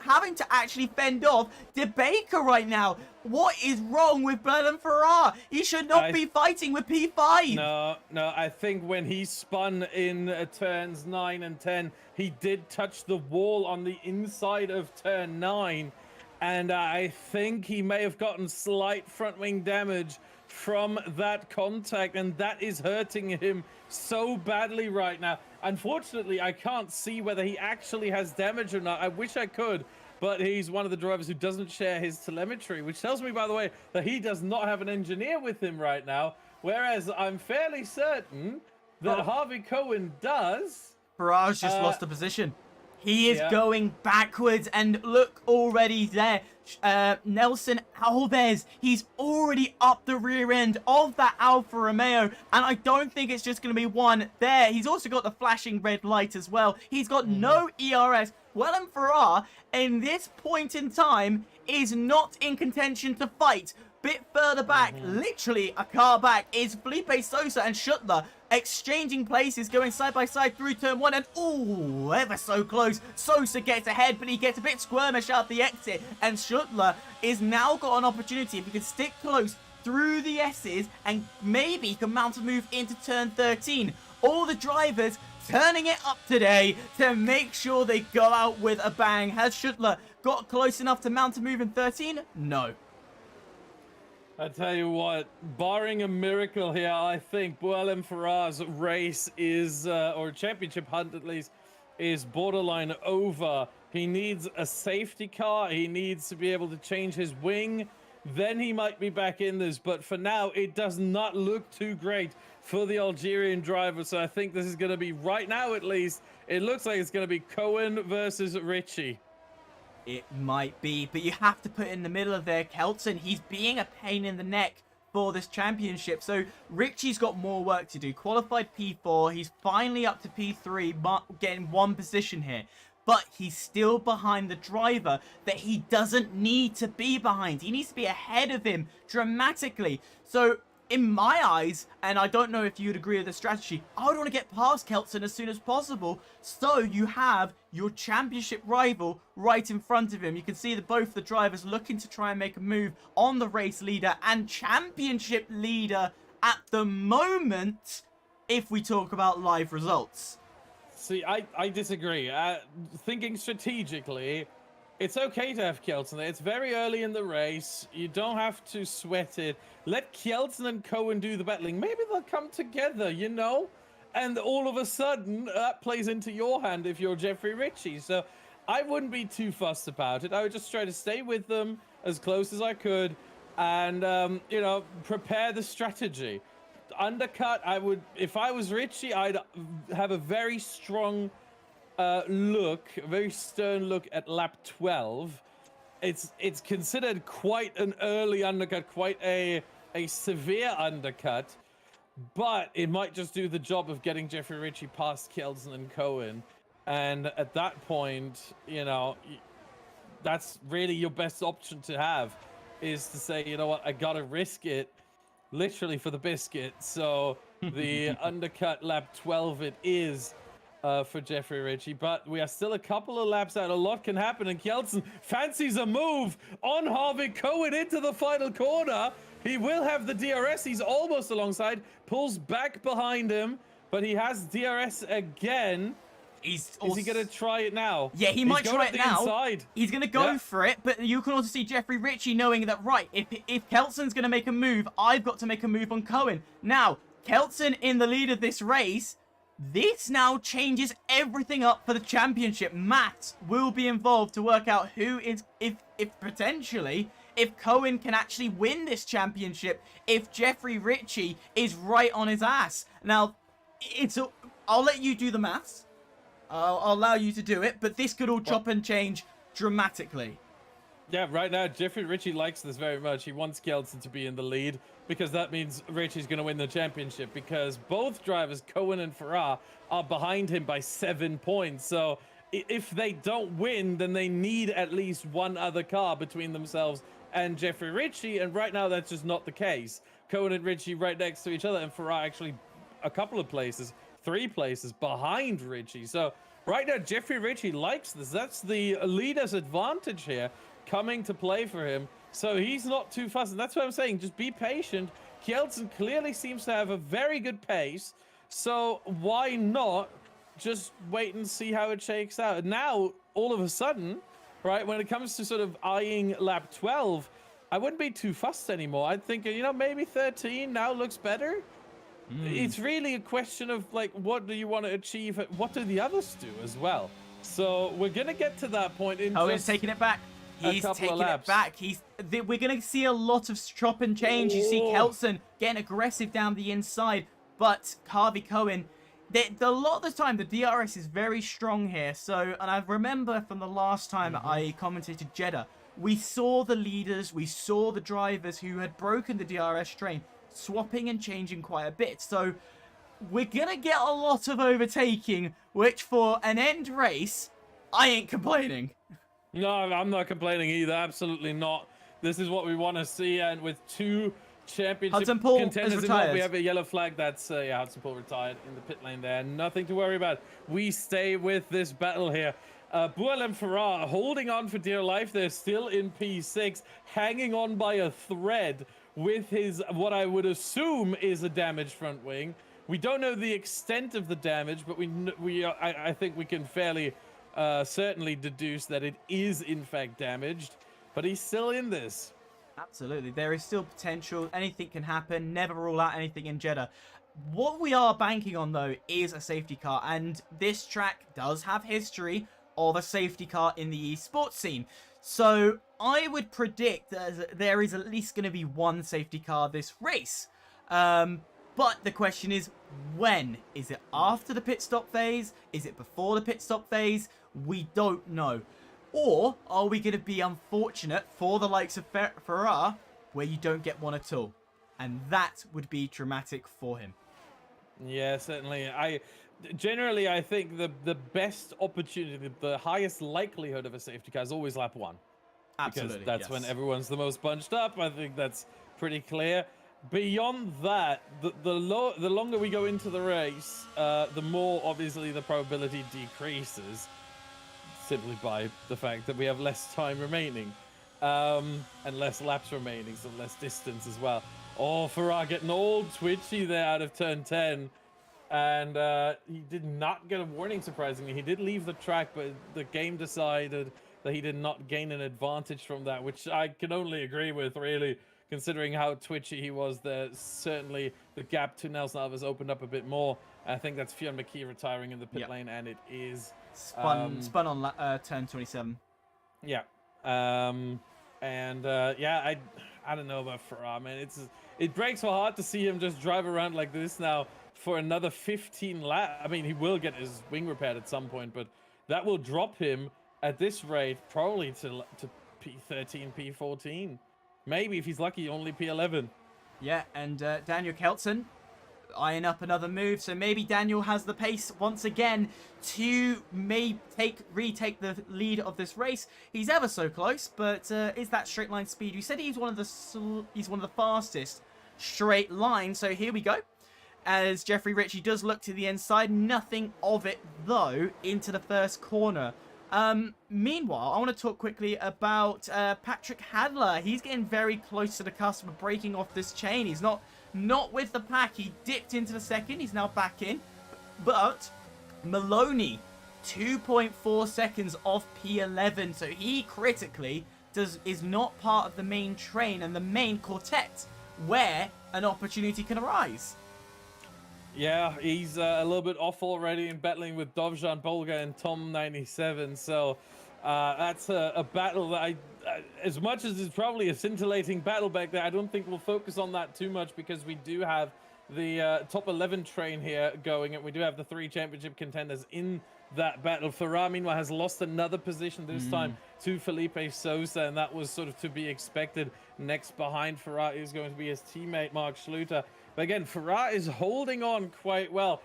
having to actually fend off De Baker right now. What is wrong with Blenheim Farrar? He should not be fighting with P5. No, I think when he spun in turns 9 and 10, he did touch the wall on the inside of turn 9. And I think he may have gotten slight front wing damage from that contact, and that is hurting him so badly right now. Unfortunately, I can't see whether he actually has damage or not. I wish I could, but he's one of the drivers who doesn't share his telemetry, which tells me, by the way, that he does not have an engineer with him right now, whereas I'm fairly certain that Harvey Cohen does. Farrar's just lost the position. He is going backwards, and look, already there. Nelson Alves, he's already up the rear end of that Alfa Romeo, and I don't think it's just going to be one there. He's also got the flashing red light as well. He's got no ERS. Blenheim Farrar, in this point in time, is not in contention to fight. Bit further back, literally a car back, is Felipe Sosa and Schuttler exchanging places, going side by side through turn 1, and oh, ever so close. Sosa gets ahead, but he gets a bit squirmish out the exit, and Schuttler is now got an opportunity. If he can stick close through the S's, and maybe he can mount a move into turn 13. All the drivers turning it up today to make sure they go out with a bang. Has Schuttler got close enough to mount a move in 13? No. I tell you what, barring a miracle here, I think Blenheim Farrar's race is, or championship hunt at least, is borderline over. He needs a safety car. He needs to be able to change his wing. Then he might be back in this. But for now, it does not look too great for the Algerian driver. So I think this is going to be, right now at least, it looks like it's going to be Cohen versus Ritchie. It might be, but you have to put in the middle of there Kelton. He's being a pain in the neck for this championship. So Ritchie's got more work to do. Qualified P4. He's finally up to P3, getting 1 position here. But he's still behind the driver that he doesn't need to be behind. He needs to be ahead of him dramatically. So in my eyes, and I don't know if you'd agree with the strategy, I would want to get past Kelton as soon as possible, so you have your championship rival right in front of him. You can see that both the drivers looking to try and make a move on the race leader and championship leader at the moment, if we talk about live results. See, I disagree. Thinking strategically, it's okay to have Kelton there. It's very early in the race. You don't have to sweat it. Let Kelton and Cohen do the battling. Maybe they'll come together, you know? And all of a sudden, that plays into your hand if you're Jeffrey Ritchie. So I wouldn't be too fussed about it. I would just try to stay with them as close as I could and, you know, prepare the strategy. Undercut, if I was Ritchie, I'd have a very strong look, a very stern look at lap 12. It's considered quite an early undercut, quite a severe undercut, but it might just do the job of getting Jeffrey Ritchie past Kelton and Cohen. And at that point, you know, that's really your best option to have, is to say, you know what, I gotta risk it, literally for the biscuit. So the undercut lap 12 it is. for Jeffrey Ritchie, but we are still a couple of laps out. A lot can happen, and Kjeldsen fancies a move on Harvick Cohen into the final corner. He will have the DRS. He's almost alongside, pulls back behind him, but he has DRS again. Is he going to try it now? Yeah, he might try it now. Inside. He's going to go for it, but you can also see Jeffrey Ritchie knowing that, right, if Kjeldsen's going to make a move, I've got to make a move on Cohen. Now, Kjeldsen in the lead of this race. This now changes everything up for the championship. Matt will be involved to work out who is, if potentially, if Cohen can actually win this championship, if Jeffrey Ritchie is right on his ass. Now, I'll let you do the maths. I'll allow you to do it, but this could all chop and change dramatically. Yeah, right now, Jeffrey Ritchie likes this very much. He wants Kjeldsen to be in the lead because that means Ritchie's going to win the championship because both drivers, Cohen and Farah, are behind him by 7 points. So if they don't win, then they need at least one other car between themselves and Jeffrey Ritchie, and right now that's just not the case. Cohen and Ritchie right next to each other, and Farah actually a couple of places, 3 places behind Ritchie. So right now, Jeffrey Ritchie likes this. That's the leader's advantage here coming to play for him. So he's not too fussed. And that's what I'm saying. Just be patient. Kjeldsen clearly seems to have a very good pace. So why not just wait and see how it shakes out? And now, all of a sudden, right, when it comes to sort of eyeing lap 12, I wouldn't be too fussed anymore. I'd think, you know, maybe 13 now looks better. It's really a question of, like, what do you want to achieve? What do the others do as well? So we're going to get to that point in he's taking it back. He's taking it back. We're going to see a lot of chop and change. You see Kjeldsen getting aggressive down the inside, but Harvey Cohen, a lot of the time, the DRS is very strong here. So, and I remember from the last time I commentated Jeddah, we saw the leaders, we saw the drivers who had broken the DRS train, swapping and changing quite a bit. So we're gonna get a lot of overtaking, which for an end race, I ain't complaining. No, I'm not complaining either. Absolutely not. This is what we want to see, and with 2 championship contenders involved, we have a yellow flag. That's Hudson Poole retired in the pit lane there. Nothing to worry about. We stay with this battle here. Boualem Farah holding on for dear life. They're still in P6, hanging on by a thread with his, what I would assume is a damaged front wing. We don't know the extent of the damage, but I think we can fairly certainly deduce that it is in fact damaged, but he's still in this. Absolutely, there is still potential. Anything can happen. Never rule out anything in Jeddah. What we are banking on, though, is a safety car, and this track does have history of a safety car in the esports scene. So I would predict that there is at least going to be one safety car this race. But the question is, when? Is it after the pit stop phase? Is it before the pit stop phase? We don't know. Or are we going to be unfortunate for the likes of Farah, where you don't get one at all? And that would be dramatic for him. Yeah, certainly. I think the best opportunity, the highest likelihood of a safety car is always lap 1. Absolutely, because that's when everyone's the most bunched up. I think that's pretty clear. Beyond that, the longer we go into the race, the more obviously the probability decreases, simply by the fact that we have less time remaining, and less laps remaining, so less distance as well. Oh, Farah getting all twitchy there out of turn 10. And he did not get a warning, surprisingly. He did leave the track, but the game decided that he did not gain an advantage from that, which I can only agree with, really, considering how twitchy he was there. Certainly, the gap to Nelson Alves opened up a bit more. I think that's Fionn McKee retiring in the pit lane, and it is... Spun on turn 27. Yeah. I don't know about Farah, man. It breaks my heart to see him just drive around like this now for another 15 laps. I mean, he will get his wing repaired at some point, but that will drop him at this rate probably to P13, P14. Maybe, if he's lucky, only P11. Yeah, and Daniel Kjeldsen eyeing up another move, so maybe Daniel has the pace once again to retake the lead of this race. He's ever so close, but is that straight line speed? You said he's one of the fastest straight lines, so here we go. As Jeffrey Ritchie does look to the inside, nothing of it though, into the first corner. Meanwhile, I want to talk quickly about Patrick Hadler. He's getting very close to the cusp of breaking off this chain. He's not with the pack. He dipped into the second. He's now back in. But Maloney, 2.4 seconds off P11. So he critically is not part of the main train and the main quartet where an opportunity can arise. Yeah, he's a little bit off already in battling with Dovzhan Bolga and Tom 97. So that's a battle that as much as it's probably a scintillating battle back there, I don't think we'll focus on that too much because we do have the top 11 train here going, and we do have the 3 championship contenders in that battle. Farah, meanwhile, has lost another position this time to Felipe Sosa, and that was sort of to be expected. Next behind Farah is going to be his teammate Mark Schluter. But again, Farah is holding on quite well.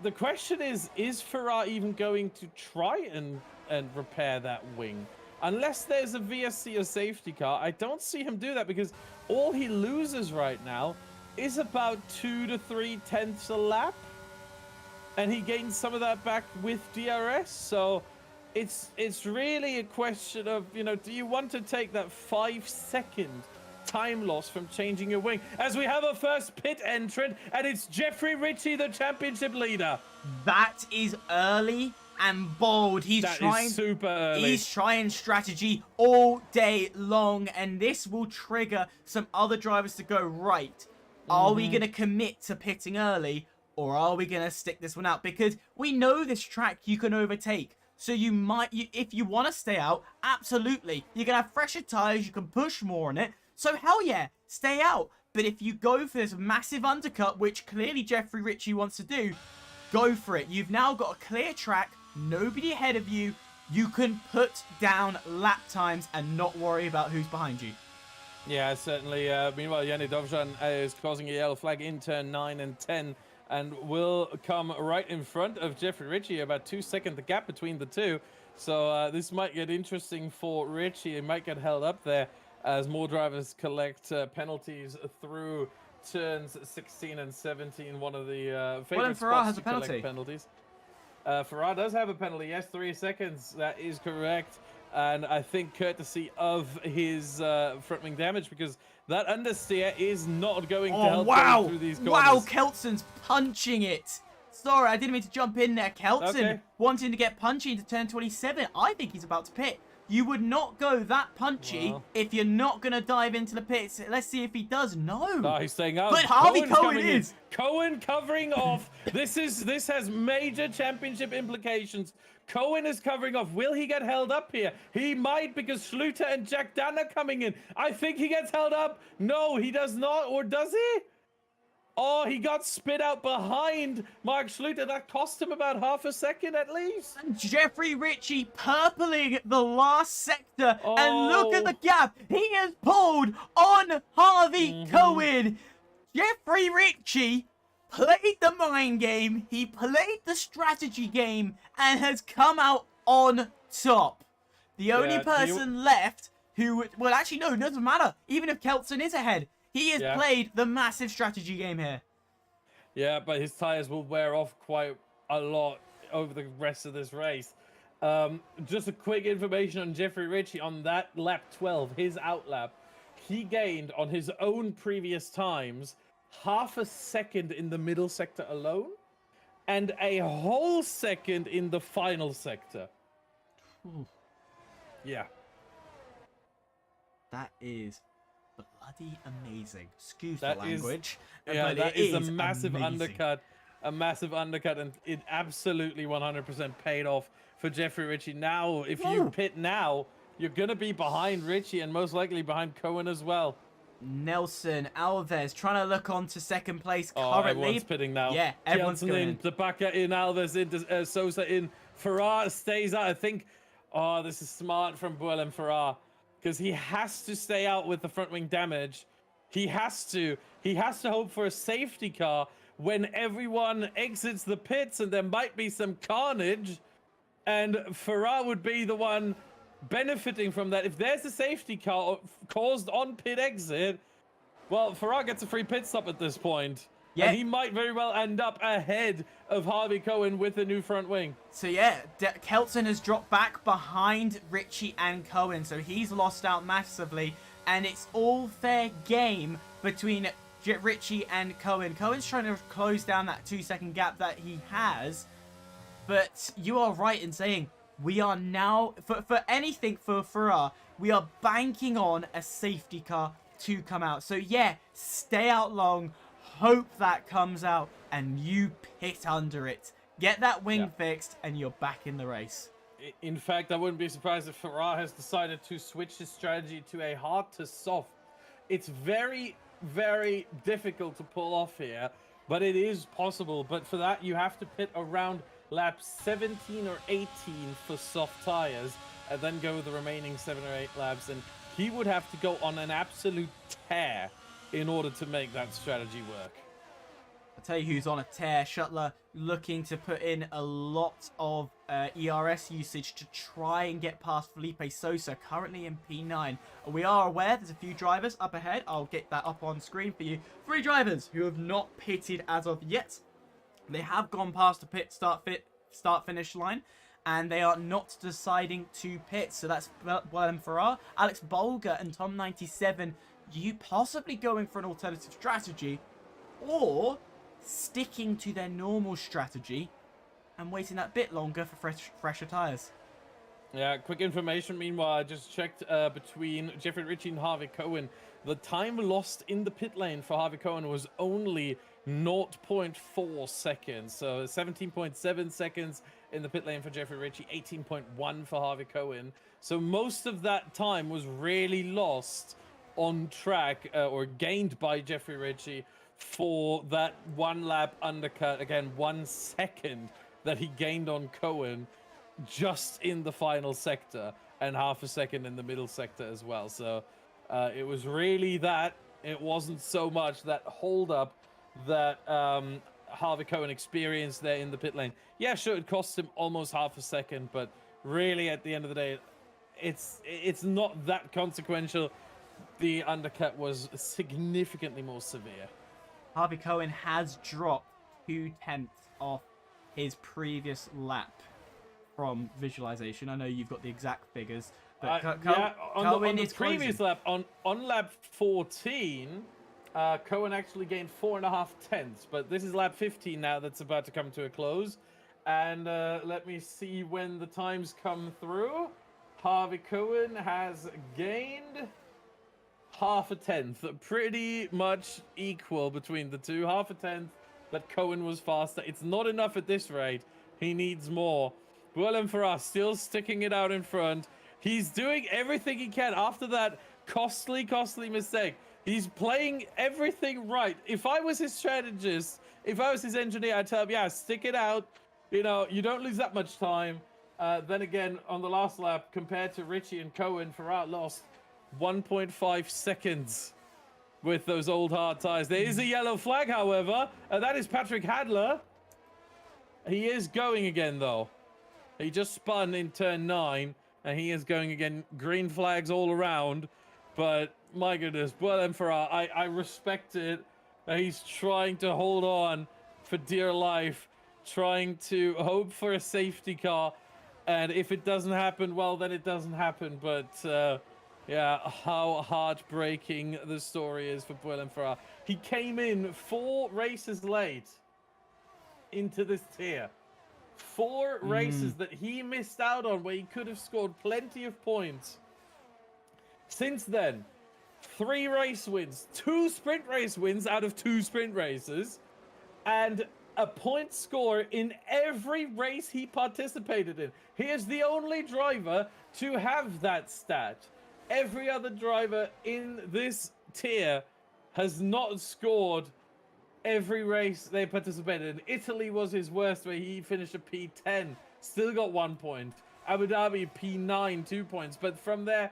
The question is Farah even going to try and repair that wing? Unless there's a VSC or safety car, I don't see him do that because all he loses right now is about 2 to 3 tenths a lap. And he gains some of that back with DRS. So it's really a question of, you know, do you want to take that 5-second time loss from changing your wing? As we have a first pit entrant, and it's Jeffrey Ritchie, the championship leader. That is early and bold. He's trying super early. He's trying strategy all day long, and this will trigger some other drivers to go, right, are we going to commit to pitting early, or are we going to stick this one out? Because we know this track you can overtake. So you might, if you want to stay out, absolutely. You're going to have fresher tires, you can push more on it. So hell yeah, stay out. But if you go for this massive undercut, which clearly Jeffrey Ritchie wants to do, go for it. You've now got a clear track, nobody ahead of you. You can put down lap times and not worry about who's behind you. Yeah, certainly. Meanwhile, Yanni Dovzhan is causing a yellow flag in turn 9 and 10 and will come right in front of Jeffrey Ritchie, about 2 seconds the gap between the two. So this might get interesting for Ritchie. It might get held up there as more drivers collect penalties through turns 16 and 17. One of the favorite Farah spots has a to collect penalty. penalties. Farah does have a penalty. Yes, 3 seconds. That is correct. And I think courtesy of his front wing damage, because that understeer is not going to help going through these corners. Wow, Kelton's punching it. Sorry, I didn't mean to jump in there. Kelton wanting to get punchy into turn 27. I think he's about to pit. You would not go that punchy if you're not going to dive into the pits. Let's see if he does. No, he's staying out. But Harvey Cohen's Cohen is. Cohen covering off. This has major championship implications. Cohen is covering off. Will he get held up here? He might, because Schluter and Jack Dan are coming in. I think he gets held up. No, he does not. Or does he? Oh, he got spit out behind Mark Schluter. That cost him about half a second at least. And Jeffrey Ritchie purpling the last sector. And look at the gap. He has pulled on Harvey Cohen. Jeffrey Ritchie played the mind game. He played the strategy game and has come out on top. The only person left who, well, actually, no, it doesn't matter. Even if Kelton is ahead, he has played the massive strategy game here. Yeah, but his tires will wear off quite a lot over the rest of this race. Just a quick information on Jeffrey Ritchie on that lap 12, his outlap. He gained on his own previous times half a second in the middle sector alone and a whole second in the final sector. Yeah. That is bloody amazing. Excuse the language. Yeah, that is a massive undercut. A massive undercut, and it absolutely 100% paid off for Jeffrey Ritchie. Now, if you pit now, you're going to be behind Ritchie and most likely behind Cohen as well. Nelson Alves trying to look on to second place currently. Everyone's pitting now. Yeah, everyone's going in. Tabaka in, Alves in, Sosa in. Farah stays out. I think, this is smart from Buelem Farah, because he has to stay out with the front wing damage. He has to hope for a safety car when everyone exits the pits, and there might be some carnage, and Farah would be the one benefiting from that. If there's a safety car caused on pit exit, well, Farah gets a free pit stop at this point. Yeah. And he might very well end up ahead of Harvey Cohen with the new front wing. So yeah, Kelton has dropped back behind Richie and Cohen, so he's lost out massively, and it's all fair game between Richie and Cohen. Cohen's trying to close down that 2-second gap that he has, but you are right in saying we are now, for anything for Ferrari, we are banking on a safety car to come out. So yeah, stay out long, hope that comes out, and you pit under it. Get that wing fixed, and you're back in the race. In fact, I wouldn't be surprised if Ferrari has decided to switch his strategy to a hard to soft. It's very, very difficult to pull off here, but it is possible. But for that, you have to pit around lap 17 or 18 for soft tires, and then go with the remaining 7 or 8 laps. And he would have to go on an absolute tear in order to make that strategy work. I'll tell you who's on a tear. Shuttler looking to put in a lot of ERS usage to try and get past Felipe Sosa, currently in P9. We are aware there's a few drivers up ahead. I'll get that up on screen for you. 3 drivers who have not pitted as of yet. They have gone past the pit start finish line, and they are not deciding to pit. So that's Ferrari, Alex Bolger, and Tom97. You possibly going for an alternative strategy, or sticking to their normal strategy and waiting that bit longer for fresher tyres. Yeah, quick information. Meanwhile, I just checked between Jeffrey Ritchie and Harvey Cohen. The time lost in the pit lane for Harvey Cohen was only 0.4 seconds. So 17.7 seconds in the pit lane for Jeffrey Ritchie, 18.1 for Harvey Cohen. So most of that time was really lost on track or gained by Jeffrey Ritchie for that 1 lap undercut. Again, 1 second that he gained on Cohen just in the final sector, and half a second in the middle sector as well. So it was really that. It wasn't so much that hold up that Harvey Cohen experienced there in the pit lane. Yeah, sure, it cost him almost half a second, but really at the end of the day, it's not that consequential. The undercut was significantly more severe. Harvey Cohen has dropped 2/10 off his previous lap from visualization. I know you've got the exact figures, but yeah, on the is previous closing. lap, on lap 14, Cohen actually gained 4.5 tenths, but this is lap 15 now that's about to come to a close. And let me see when the times come through. Harvey Cohen has gained half a tenth, pretty much equal between the two. Half a tenth that Cohen was faster. It's not enough at this rate. He needs more. Willem Ferrar still sticking it out in front. He's doing everything he can after that costly mistake. He's playing everything right. If I was his strategist, if I was his engineer, I'd tell him, yeah, stick it out. You know, you don't lose that much time. Then again, on the last lap, compared to Ritchie and Cohen, Ferrar lost 1.5 seconds with those old hard tires. There is a yellow flag, however. That is Patrick Hadler. He is going again, though. He just spun in turn 9, and he is going again. Green flags all around. But, my goodness, Willem Ferrar, I respect it. He's trying to hold on for dear life, trying to hope for a safety car. And if it doesn't happen, well, then it doesn't happen. But, yeah, how heartbreaking the story is for Willem Ferrar. He came in 4 races late into this tier. 4 races that he missed out on where he could have scored plenty of points. Since then, 3 race wins, 2 sprint race wins out of 2 sprint races, and a point score in every race he participated in. He is the only driver to have that stat. Every other driver in this tier has not scored every race they participated in. Italy was his worst, where he finished a P10, still got 1 point. Abu Dhabi, P9, 2 points. But from there,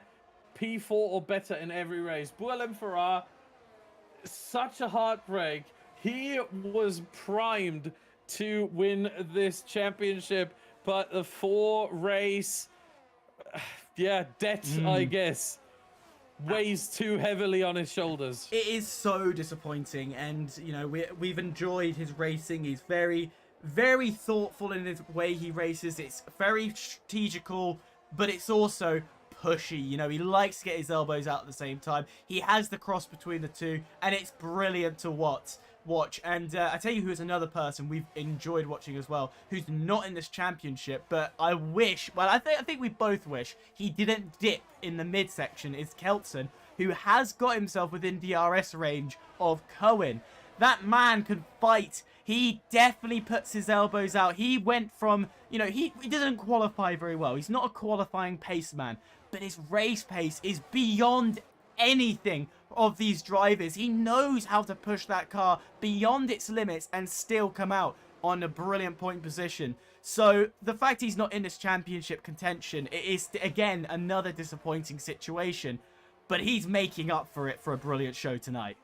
P4 or better in every race. Willem Ferrar, such a heartbreak. He was primed to win this championship, but the 4 race, yeah, debt, I guess. weighs too heavily on his shoulders. It is so disappointing, and you know we've enjoyed his racing. He's very, very thoughtful in his way he races. It's very strategical, but it's also pushy. You know, he likes to get his elbows out at the same time. He has the cross between the two, and it's brilliant to watch. And I tell you who's another person we've enjoyed watching as well, who's not in this championship, but I wish, well, I think we both wish he didn't dip in the midsection, is Keltson, who has got himself within DRS range of Cohen. That man can fight. He definitely puts his elbows out. He went from, you know, he doesn't qualify very well. He's not a qualifying pace man, but his race pace is beyond anything of these drivers. He knows how to push that car beyond its limits and still come out on a brilliant point position. So the fact he's not in this championship contention, it is again another disappointing situation, but he's making up for it for a brilliant show tonight.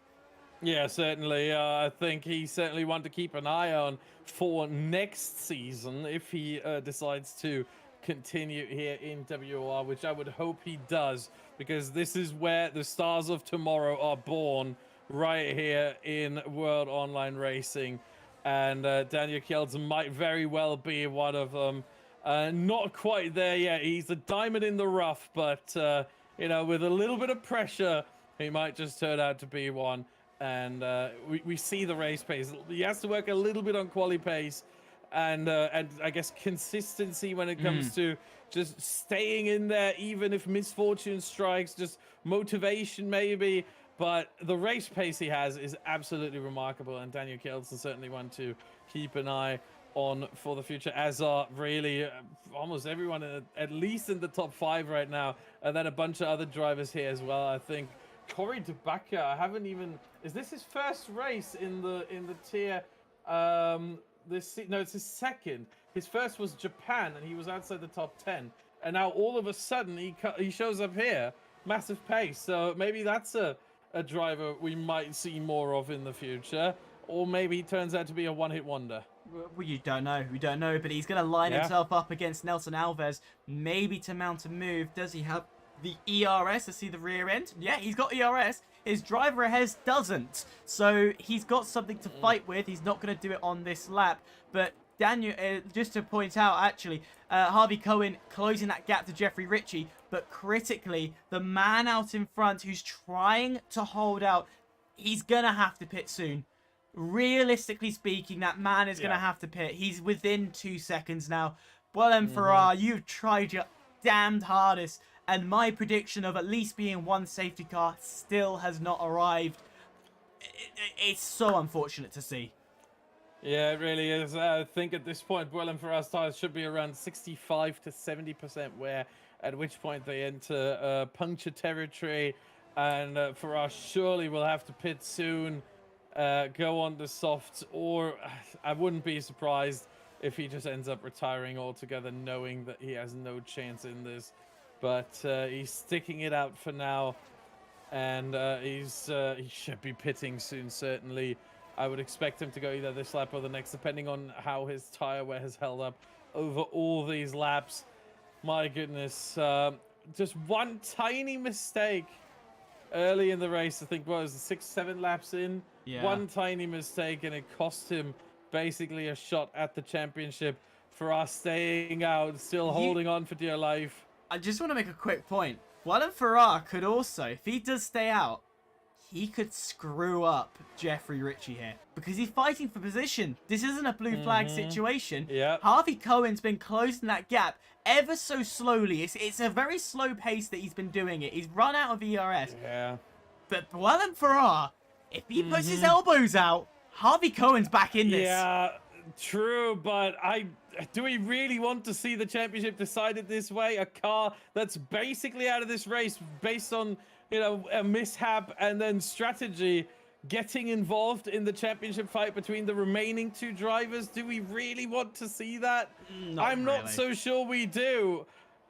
Yeah, certainly. I think he's certainly one to keep an eye on for next season if he decides to continue here in WOR, which I would hope he does, because this is where the stars of tomorrow are born, right here in World Online Racing. And Daniel Keltson might very well be one of them. Not quite there yet. He's a diamond in the rough, but you know, with a little bit of pressure, he might just turn out to be one. And we see the race pace. He has to work a little bit on quali pace and I guess consistency when it comes to just staying in there, even if misfortune strikes, just motivation maybe. But the race pace he has is absolutely remarkable, and Daniel Keltson certainly one to keep an eye on for the future, as are really almost everyone, at least in the top 5 right now, and then a bunch of other drivers here as well. I think Corey DeBacca, I haven't even, is this his first race in the tier? No, it's his second. His first was Japan, and he was outside the top 10, and now all of a sudden he shows up here, massive pace. So maybe that's a driver we might see more of in the future, or maybe he turns out to be a one-hit wonder. Well, you don't know. We don't know, but he's going to line himself up against Nelson Alves, maybe to mount a move. Does he have the ERS to see the rear end? Yeah, he's got ERS. His driver ahead doesn't. So he's got something to fight with. He's not going to do it on this lap. But Daniel, just to point out, actually, Harvey Cohen closing that gap to Jeffrey Ritchie. But critically, the man out in front who's trying to hold out, he's going to have to pit soon. Realistically speaking, that man is going to have to pit. He's within 2 seconds now. Well, Farrar, you've tried your damned hardest. And my prediction of at least being one safety car still has not arrived. It's so unfortunate to see. Yeah, it really is. I think at this point, Willem Farrar's tires should be around 65 to 70% wear, at which point they enter puncture territory. And Farrar surely will have to pit soon, go on the softs, or I wouldn't be surprised if he just ends up retiring altogether, knowing that he has no chance in this. But he's sticking it out for now, and he should be pitting soon, certainly. I would expect him to go either this lap or the next, depending on how his tire wear has held up over all these laps. My goodness, just one tiny mistake early in the race. I think what was it, 6-7 laps in? Yeah. One tiny mistake, and it cost him basically a shot at the championship. For us staying out, still holding on for dear life. I just want to make a quick point. Willem Farrar could also, if he does stay out, he could screw up Jeffrey Ritchie here, because he's fighting for position. This isn't a blue flag situation. Yeah. Harvey Cohen's been closing that gap ever so slowly. It's a very slow pace that he's been doing it. He's run out of ERS. Yeah. But Willem Farrar, if he puts his elbows out, Harvey Cohen's back in this. Yeah, true, but do we really want to see the championship decided this way? A car that's basically out of this race based on, you know, a mishap and then strategy getting involved in the championship fight between the remaining 2 drivers? Do we really want to see that? I'm not so sure we do.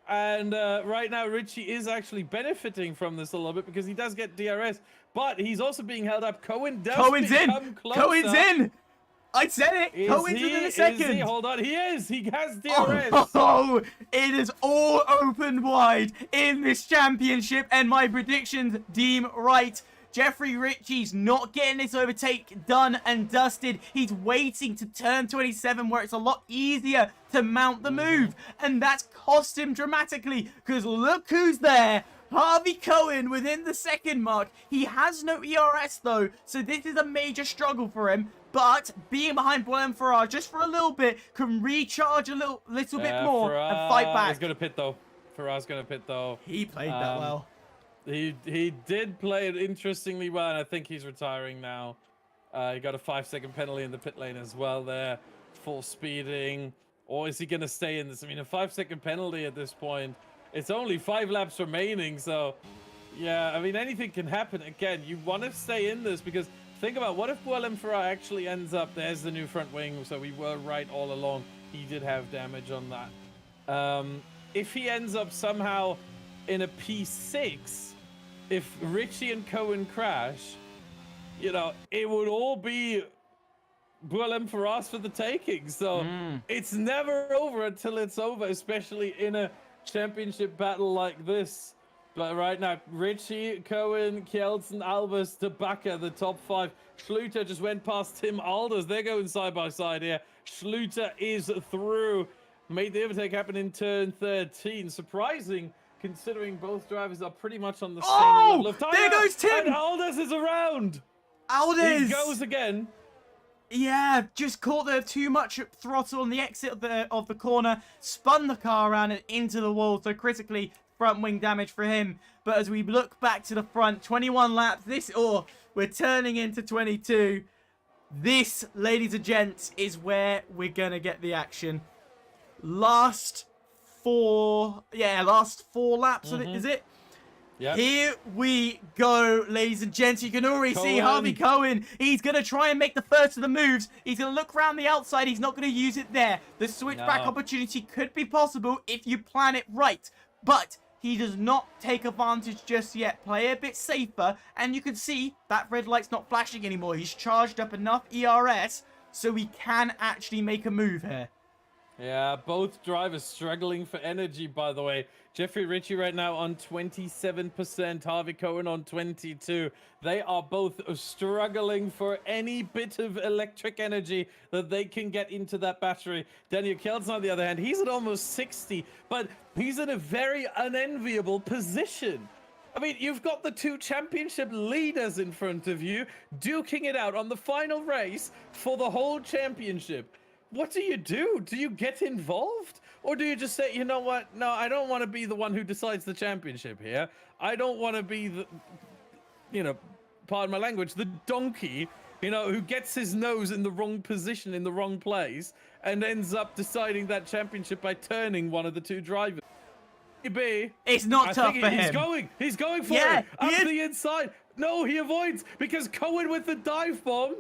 And right now, Ritchie is actually benefiting from this a little bit because he does get DRS, but he's also being held up. Cohen's in! Closer. Cohen's in! I said it. Is Cohen's he? in a Is second. he? Hold on. He is. He has DRS. Oh, it is all open wide in this championship, and my predictions deem right. Jeffrey Ritchie's not getting this overtake done and dusted. He's waiting to turn 27 where it's a lot easier to mount the move. And that's cost him dramatically because look who's there. Harvey Cohen within the second mark. He has no ERS though, so this is a major struggle for him. But being behind Boyle and Farrar just for a little bit can recharge a little bit more and fight back. He's going to pit though. Farrar's going to pit though. He played that well. He did play it interestingly well, and I think he's retiring now. He got a 5-second penalty in the pit lane as well there. Full speeding. Or is he going to stay in this? I mean, a 5-second penalty at this point. It's only 5 laps remaining, so... Yeah, I mean, anything can happen. Again, you want to stay in this because think about what if Boyle Farrar actually ends up... There's the new front wing, so we were right all along. He did have damage on that. If he ends up somehow in a P6... If Ritchie and Cohen crash, you know, it would all be Boyle Farras for the taking. So it's never over until it's over, especially in a championship battle like this. But right now, Ritchie, Cohen, Kjelsen, Albers, Tabaka, the top 5. Schluter just went past Tim Alders. They're going side by side here. Schluter is through. Made the overtake happen in turn 13. Surprising, considering both drivers are pretty much on the same level of time. There goes Tim! And Alders is around! Alders! He goes again. Yeah, just caught the too much throttle on the exit of the corner, spun the car around and into the wall, so critically front wing damage for him. But as we look back to the front, 21 laps, we're turning into 22. This, ladies and gents, is where we're gonna get the action. Last 4 laps of it, is it? Yep. Here we go, ladies and gents. You can already see Harvey Cohen. He's going to try and make the first of the moves. He's going to look around the outside. He's not going to use it there. The switchback opportunity could be possible if you plan it right. But he does not take advantage just yet. Play a bit safer. And you can see that red light's not flashing anymore. He's charged up enough ERS so he can actually make a move here. Yeah, both drivers struggling for energy, by the way. Jeffrey Ritchie right now on 27%, Harvey Cohen on 22%. They are both struggling for any bit of electric energy that they can get into that battery. Daniel Kjelsen, on the other hand, he's at almost 60, but he's in a very unenviable position. I mean, you've got the 2 championship leaders in front of you, duking it out on the final race for the whole championship. What do? Do you get involved? Or do you just say, you know what? No, I don't want to be the one who decides the championship here. I don't want to be the, you know, pardon my language, the donkey, you know, who gets his nose in the wrong position, in the wrong place, and ends up deciding that championship by turning one of the 2 drivers. It's not tough for him. He's going for it. Up the inside. No, he avoids because Cohen with the dive bomb.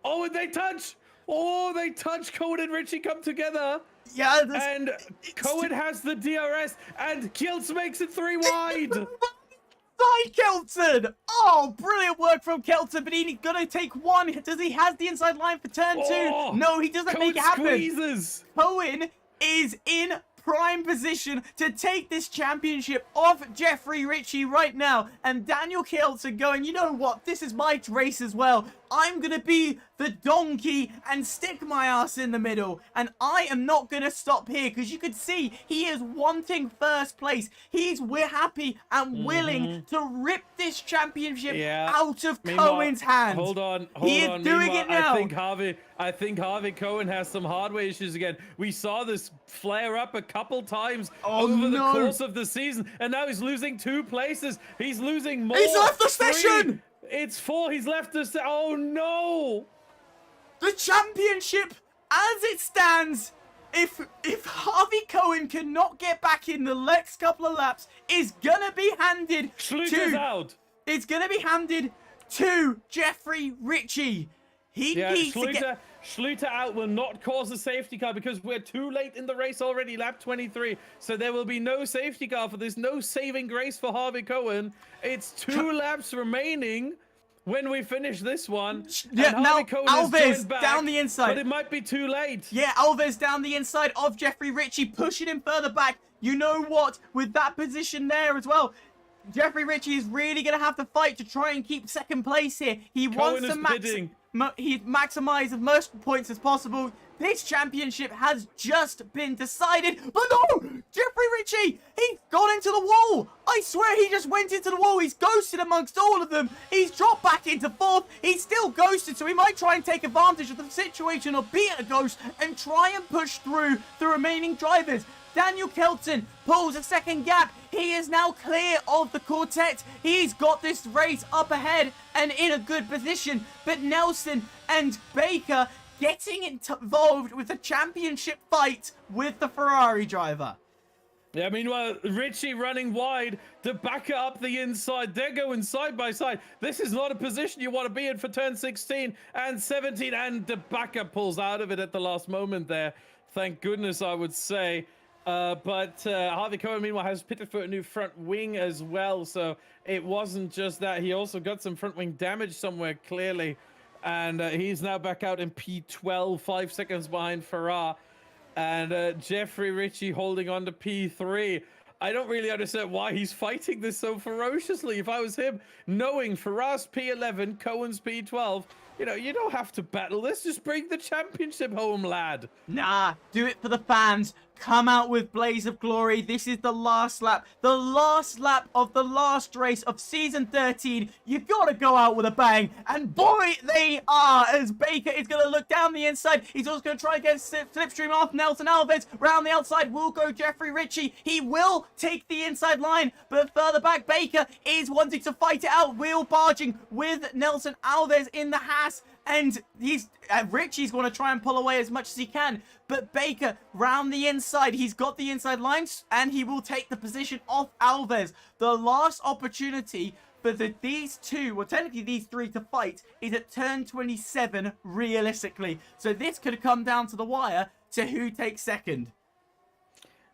Oh, and they touch. Oh, they touch. Cohen and Ritchie come together. Yeah, and Cohen has the DRS, and Kjelsen makes it 3 wide. Side Kjelsen! Oh, brilliant work from Kjelsen, but he's gonna take 1. Does he have the inside line for turn 2? No, he doesn't make it happen. Squeezes. Cohen is in prime position to take this championship off Jeffrey Ritchie right now, and Daniel Kjelsen going, you know what, this is my race as well. I'm gonna be the donkey and stick my ass in the middle, and I am not gonna stop here because you can see he is wanting first place. We're happy and willing to rip this championship out of Cohen's hands. Hold on. He is doing it now. I think Harvey Cohen has some hardware issues again. We saw this flare up a couple times over the course of the season, and now he's losing 2 places. He's losing more. He's left the session. It's 4. He's left us. Oh no! The championship, as it stands, if Harvey Cohen cannot get back in the next couple of laps, is gonna be handed It's gonna be handed to Jeffrey Ritchie. He needs to get. Schluter out will not cause a safety car because we're too late in the race already, lap 23. So there will be no safety car for this, no saving grace for Harvey Cohen. It's 2 laps remaining. when we finish this one. Yeah, and now Harvey Cohen has Alves joined back, down the inside. But it might be too late. Yeah, Alves down the inside of Jeffrey Ritchie, pushing him further back. You know what? With that position there as well, Jeffrey Ritchie is really going to have to fight to try and keep second place here. He wants to maximize as most points as possible. This championship has just been decided. But no! Jeffrey Ritchie! He's gone into the wall! I swear he just went into the wall. He's ghosted amongst all of them. He's dropped back into fourth. He's still ghosted, so he might try and take advantage of the situation or be a ghost and try and push through the remaining drivers. Daniel Kelton pulls a second gap. He is now clear of the quartet. He's got this race up ahead and in a good position. But Nelson and Baker getting involved with the championship fight with the Ferrari driver. Yeah, meanwhile, Ritchie running wide to back up the inside. They're going side by side. This is not a position you want to be in for turn 16 and 17. And DeBacker pulls out of it at the last moment there. Thank goodness, I would say. But Harvey Cohen, meanwhile, has pitted for a new front wing as well. So it wasn't just that. He also got some front wing damage somewhere, clearly. And he's now back out in P12, 5 seconds behind Farrar. And Jeffrey Ritchie holding on to P3. I don't really understand why he's fighting this so ferociously. If I was him, knowing Farrar's P11, Cohen's P12, you know, you don't have to battle this. Just bring the championship home, lad. Nah, do it for the fans. Come out with blaze of glory. This is the last lap. The last lap of the last race of season 13. You've got to go out with a bang. And boy, they are, as Baker is going to look down the inside. He's also going to try and get slipstream off Nelson Alves. Round the outside will go Jeffrey Ritchie. He will take the inside line. But further back, Baker is wanting to fight it out. Wheel barging with Nelson Alves in the Haas. And Ritchie's going to try and pull away as much as he can. But Baker, round the inside, he's got the inside lines, and he will take the position off Alves. The last opportunity for these two, well, technically these three to fight, is at turn 27, realistically. So this could come down to the wire to who takes second.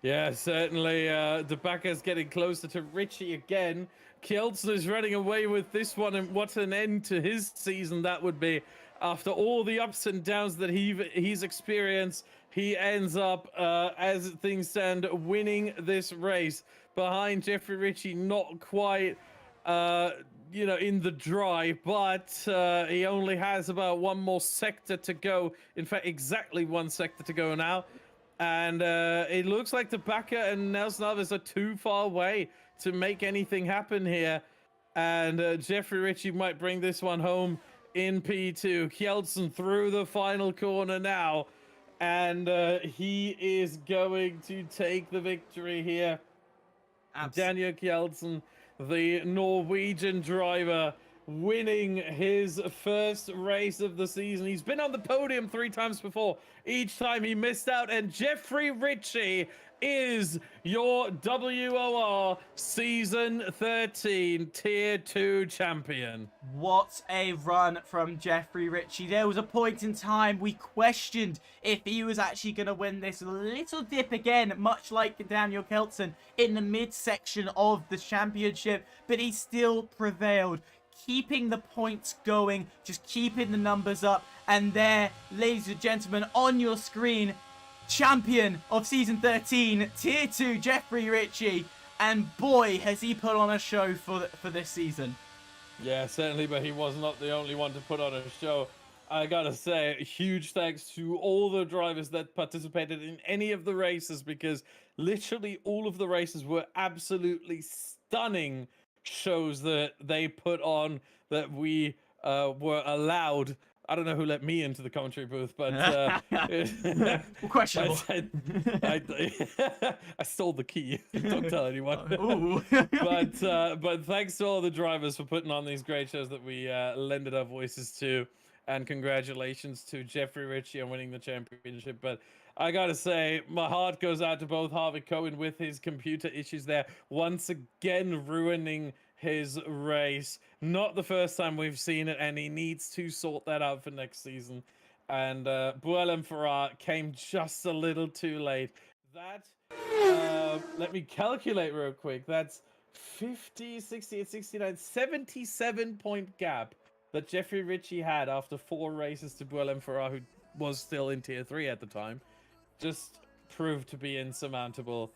Yeah, certainly. DeBacker's getting closer to Ritchie again. Kjeldsen is running away with this one, and what an end to his season that would be. After all the ups and downs that he's experienced, he ends up, as things stand, winning this race behind Jeffrey Ritchie. Not quite, you know, in the dry, but he only has about one more sector to go. In fact, exactly one sector to go now. And it looks like DeBacker and Nelson Alves are too far away to make anything happen here. And Jeffrey Ritchie might bring this one home in P2. Kjeldsen through the final corner now. And he is going to take the victory here. Daniel Kjeldsen, the Norwegian driver, winning his first race of the season. He's been on the podium 3 times before. Each time he missed out. And Jeffrey Ritchie is your WOR Season 13 Tier 2 champion. What a run from Jeffrey Ritchie. There was a point in time we questioned if he was actually going to win this. A little dip again, much like Daniel Kjeldsen, in the midsection of the championship, but he still prevailed, keeping the points going, just keeping the numbers up. And there, ladies and gentlemen, on your screen, champion of season 13, tier 2, Jeffrey Ritchie. And boy, has he put on a show for this season. Yeah, certainly, but he was not the only one to put on a show. I gotta say, huge thanks to all the drivers that participated in any of the races, because literally all of the races were absolutely stunning shows that they put on, that we were allowed. I don't know who let me into the commentary booth, but questionable. I stole the key. Don't tell anyone. Ooh. but thanks to all the drivers for putting on these great shows that we lended our voices to, and congratulations to Jeffrey Ritchie on winning the championship. But I gotta say, my heart goes out to both Harvey Cohen with his computer issues there, once again ruining his race. Not the first time we've seen it, and he needs to sort that out for next season. And Buell Farrar came just a little too late. That, let me calculate real quick. That's 50, 68, 69, 77 point gap that Jeffrey Ritchie had after 4 races to Buell Farah, who was still in Tier 3 at the time, just proved to be insurmountable.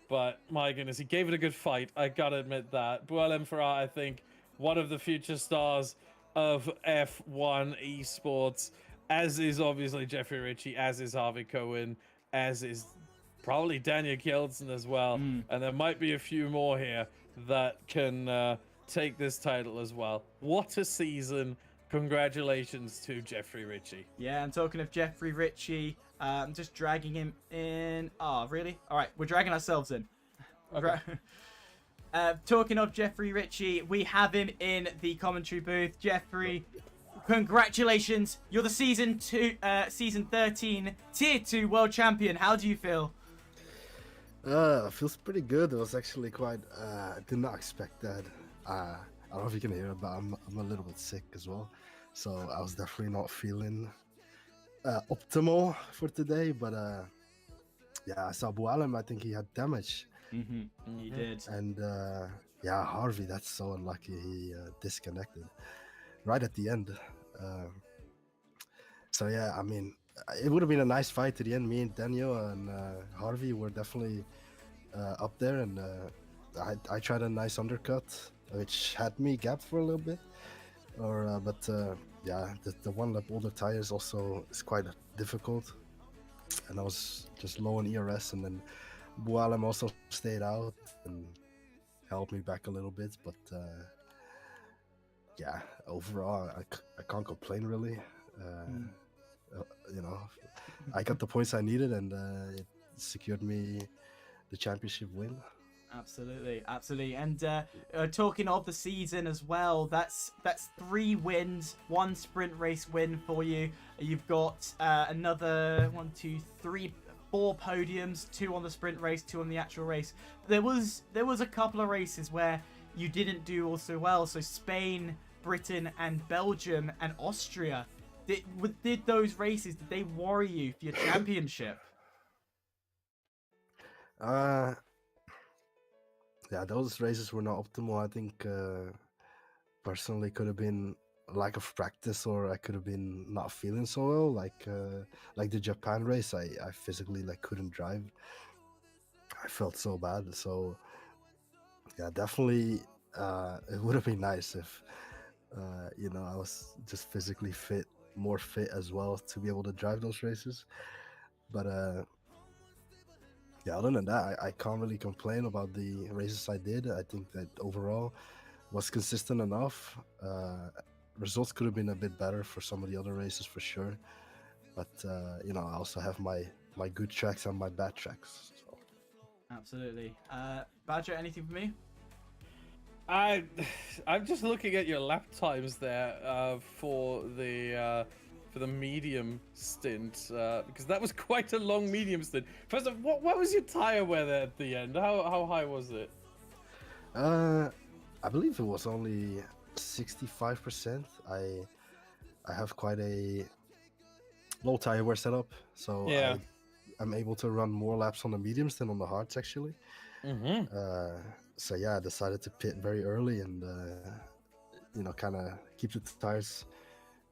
But my goodness, he gave it a good fight. I gotta admit that. Buell Farah, I think, one of the future stars of F1 esports, as is obviously Jeffrey Ritchie, as is Harvey Cohen, as is probably Daniel Kjeldsen as well. And there might be a few more here that can take this title as well. What a season. Congratulations to Jeffrey Ritchie. Yeah, and talking of Jeffrey Ritchie, I'm just dragging him in. Oh, really? All right, we're dragging ourselves in. Okay. Talking of Jeffrey Ritchie, we have him in the commentary booth. Jeffrey, congratulations. You're the season 13 Tier 2 world champion. How do you feel? Feels pretty good. It was actually quite. I did not expect that. I don't know if you can hear it, but I'm a little bit sick as well, so I was definitely not feeling optimal for today. But yeah, I saw Bualem. I think he had damage. He did. And yeah, Harvey. That's so unlucky. He disconnected right at the end. So yeah, I mean, it would have been a nice fight to the end. Me and Daniel and Harvey were definitely up there, and I tried a nice undercut, which had me gapped for a little bit. But yeah, the one lap older tires also is quite difficult, and I was just low on ERS, and then Bualem also stayed out and helped me back a little bit. But yeah, overall, I can't complain really. You know, I got the points I needed, and it secured me the championship win. Absolutely. And talking of the season as well, that's 3 wins, 1 sprint race win for you. You've got another 1, 2, 3, 4 podiums, 2 on the sprint race, 2 on the actual race. There was a couple of races where you didn't do also well. So Spain, Britain, and Belgium and Austria. Did those races, did they worry you for your championship? Yeah, those races were not optimal. I think personally could have been lack of practice, or I could have been not feeling so well. Like the Japan race, I physically couldn't drive. I felt so bad. So yeah, definitely it would have been nice if you know, I was just physically more fit as well to be able to drive those races. But yeah, other than that, I can't really complain about the races I did. I think that overall was consistent enough. Results could have been a bit better for some of the other races for sure. But you know, I also have my good tracks and my bad tracks. So. Absolutely. Badger, anything for me? I'm just looking at your lap times there for the medium stint, because that was quite a long medium stint. First of all, what was your tire wear there at the end? How high was it? I believe it was only 65%. I have quite a low tire wear setup, so yeah. I'm able to run more laps on the mediums than on the hards actually. So yeah, I decided to pit very early and you know, kind of keep the tires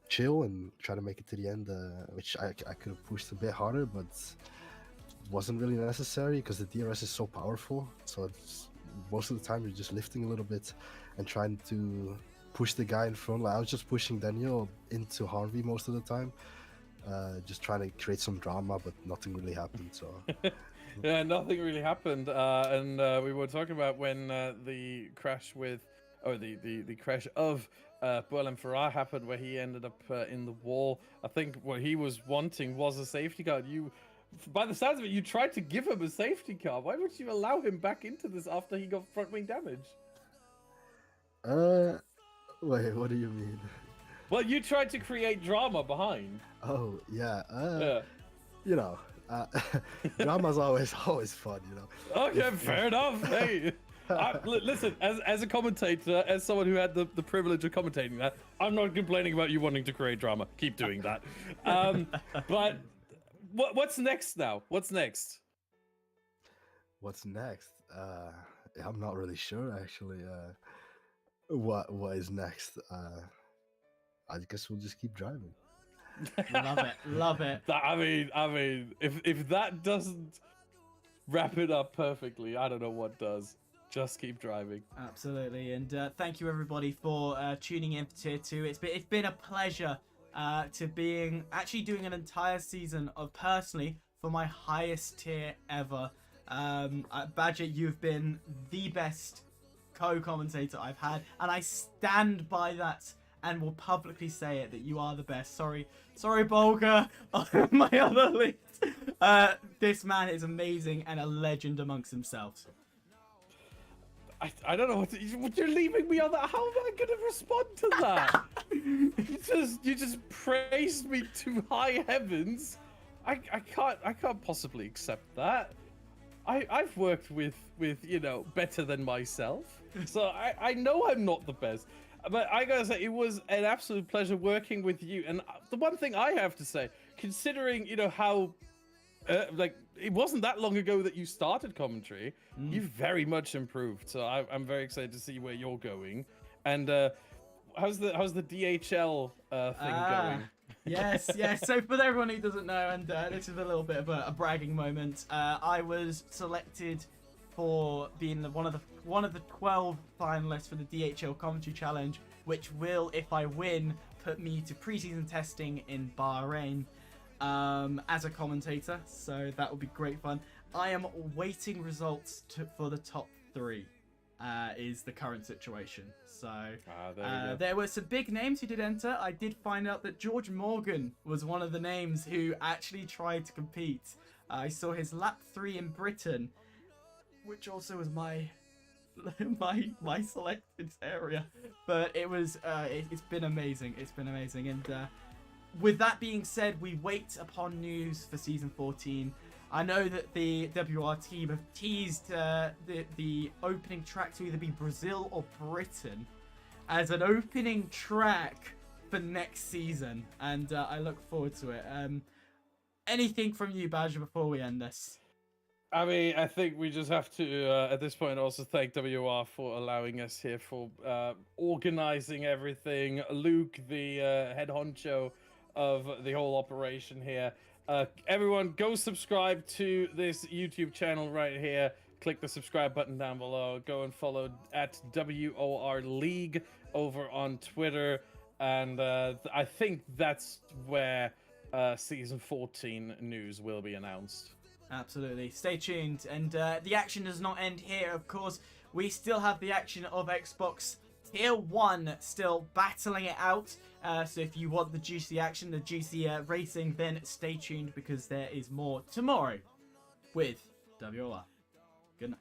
chill and try to make it to the end, which I could have pushed a bit harder, but wasn't really necessary because the DRS is so powerful. So it's, most of the time you're just lifting a little bit and trying to push the guy in front. Like I was just pushing Daniel into Harvey most of the time, just trying to create some drama, but nothing really happened. So yeah, nothing really happened. And we were talking about when the crash with, or the crash of Buell Farah happened, where he ended up in the wall. I think what he was wanting was a safety car. You, by the sounds of it, you tried to give him a safety car. Why would you allow him back into this after he got front wing damage? Wait, what do you mean? Well, you tried to create drama behind. Oh yeah, Yeah. you know, drama's always fun, you know. Okay, fair enough. Hey, listen, as a commentator, as someone who had the privilege of commentating that, I'm not complaining about you wanting to create drama. Keep doing that. But what's next now? What's next? What's next? I'm not really sure actually. What is next? I guess we'll just keep driving. Love it, love it. I mean, if that doesn't wrap it up perfectly, I don't know what does. Just keep driving. Absolutely, and thank you everybody for tuning in for Tier 2. It's been a pleasure to actually doing an entire season of personally for my highest tier ever. Badger, you've been the best co-commentator I've had, and I stand by that and will publicly say it, that you are the best. Sorry, Bolger, my other lead. This man is amazing and a legend amongst himself. I don't know what you're leaving me on that. How am I gonna respond to that? you just praised me to high heavens. I can't possibly accept that. I've worked with better than myself, so I know I'm not the best. But I gotta say, it was an absolute pleasure working with you. And the one thing I have to say, considering how it wasn't that long ago that you started commentary, you've very much improved. So I'm very excited to see where you're going. And how's the DHL thing going? Yes. So for everyone who doesn't know, and this is a little bit of a bragging moment, I was selected for being one of the 12 finalists for the DHL Commentary Challenge, which will, if I win, put me to preseason testing in Bahrain as a commentator. So that will be great fun. I am waiting results for the top 3. Is the current situation. So there were some big names who did enter. I did find out that George Morgan was one of the names who actually tried to compete. I saw his lap 3 in Britain, which also was my selected area. But it was it's been amazing. It's been amazing. And with that being said, we wait upon news for season 14. I know that the WR team have teased the opening track to either be Brazil or Britain as an opening track for next season, and I look forward to it. Anything from you, Badger, before we end this? I mean, I think we just have to, at this point, also thank WR for allowing us here, for organizing everything. Luke, the head honcho of the whole operation here. Everyone, go subscribe to this YouTube channel right here. Click the subscribe button down below. Go and follow at WOR League over on Twitter. And I think that's where Season 14 news will be announced. Absolutely. Stay tuned. And the action does not end here, of course. We still have the action of Xbox Tier 1 still battling it out. So if you want the juicy action, the juicy racing, then stay tuned because there is more tomorrow with WOR. Good night.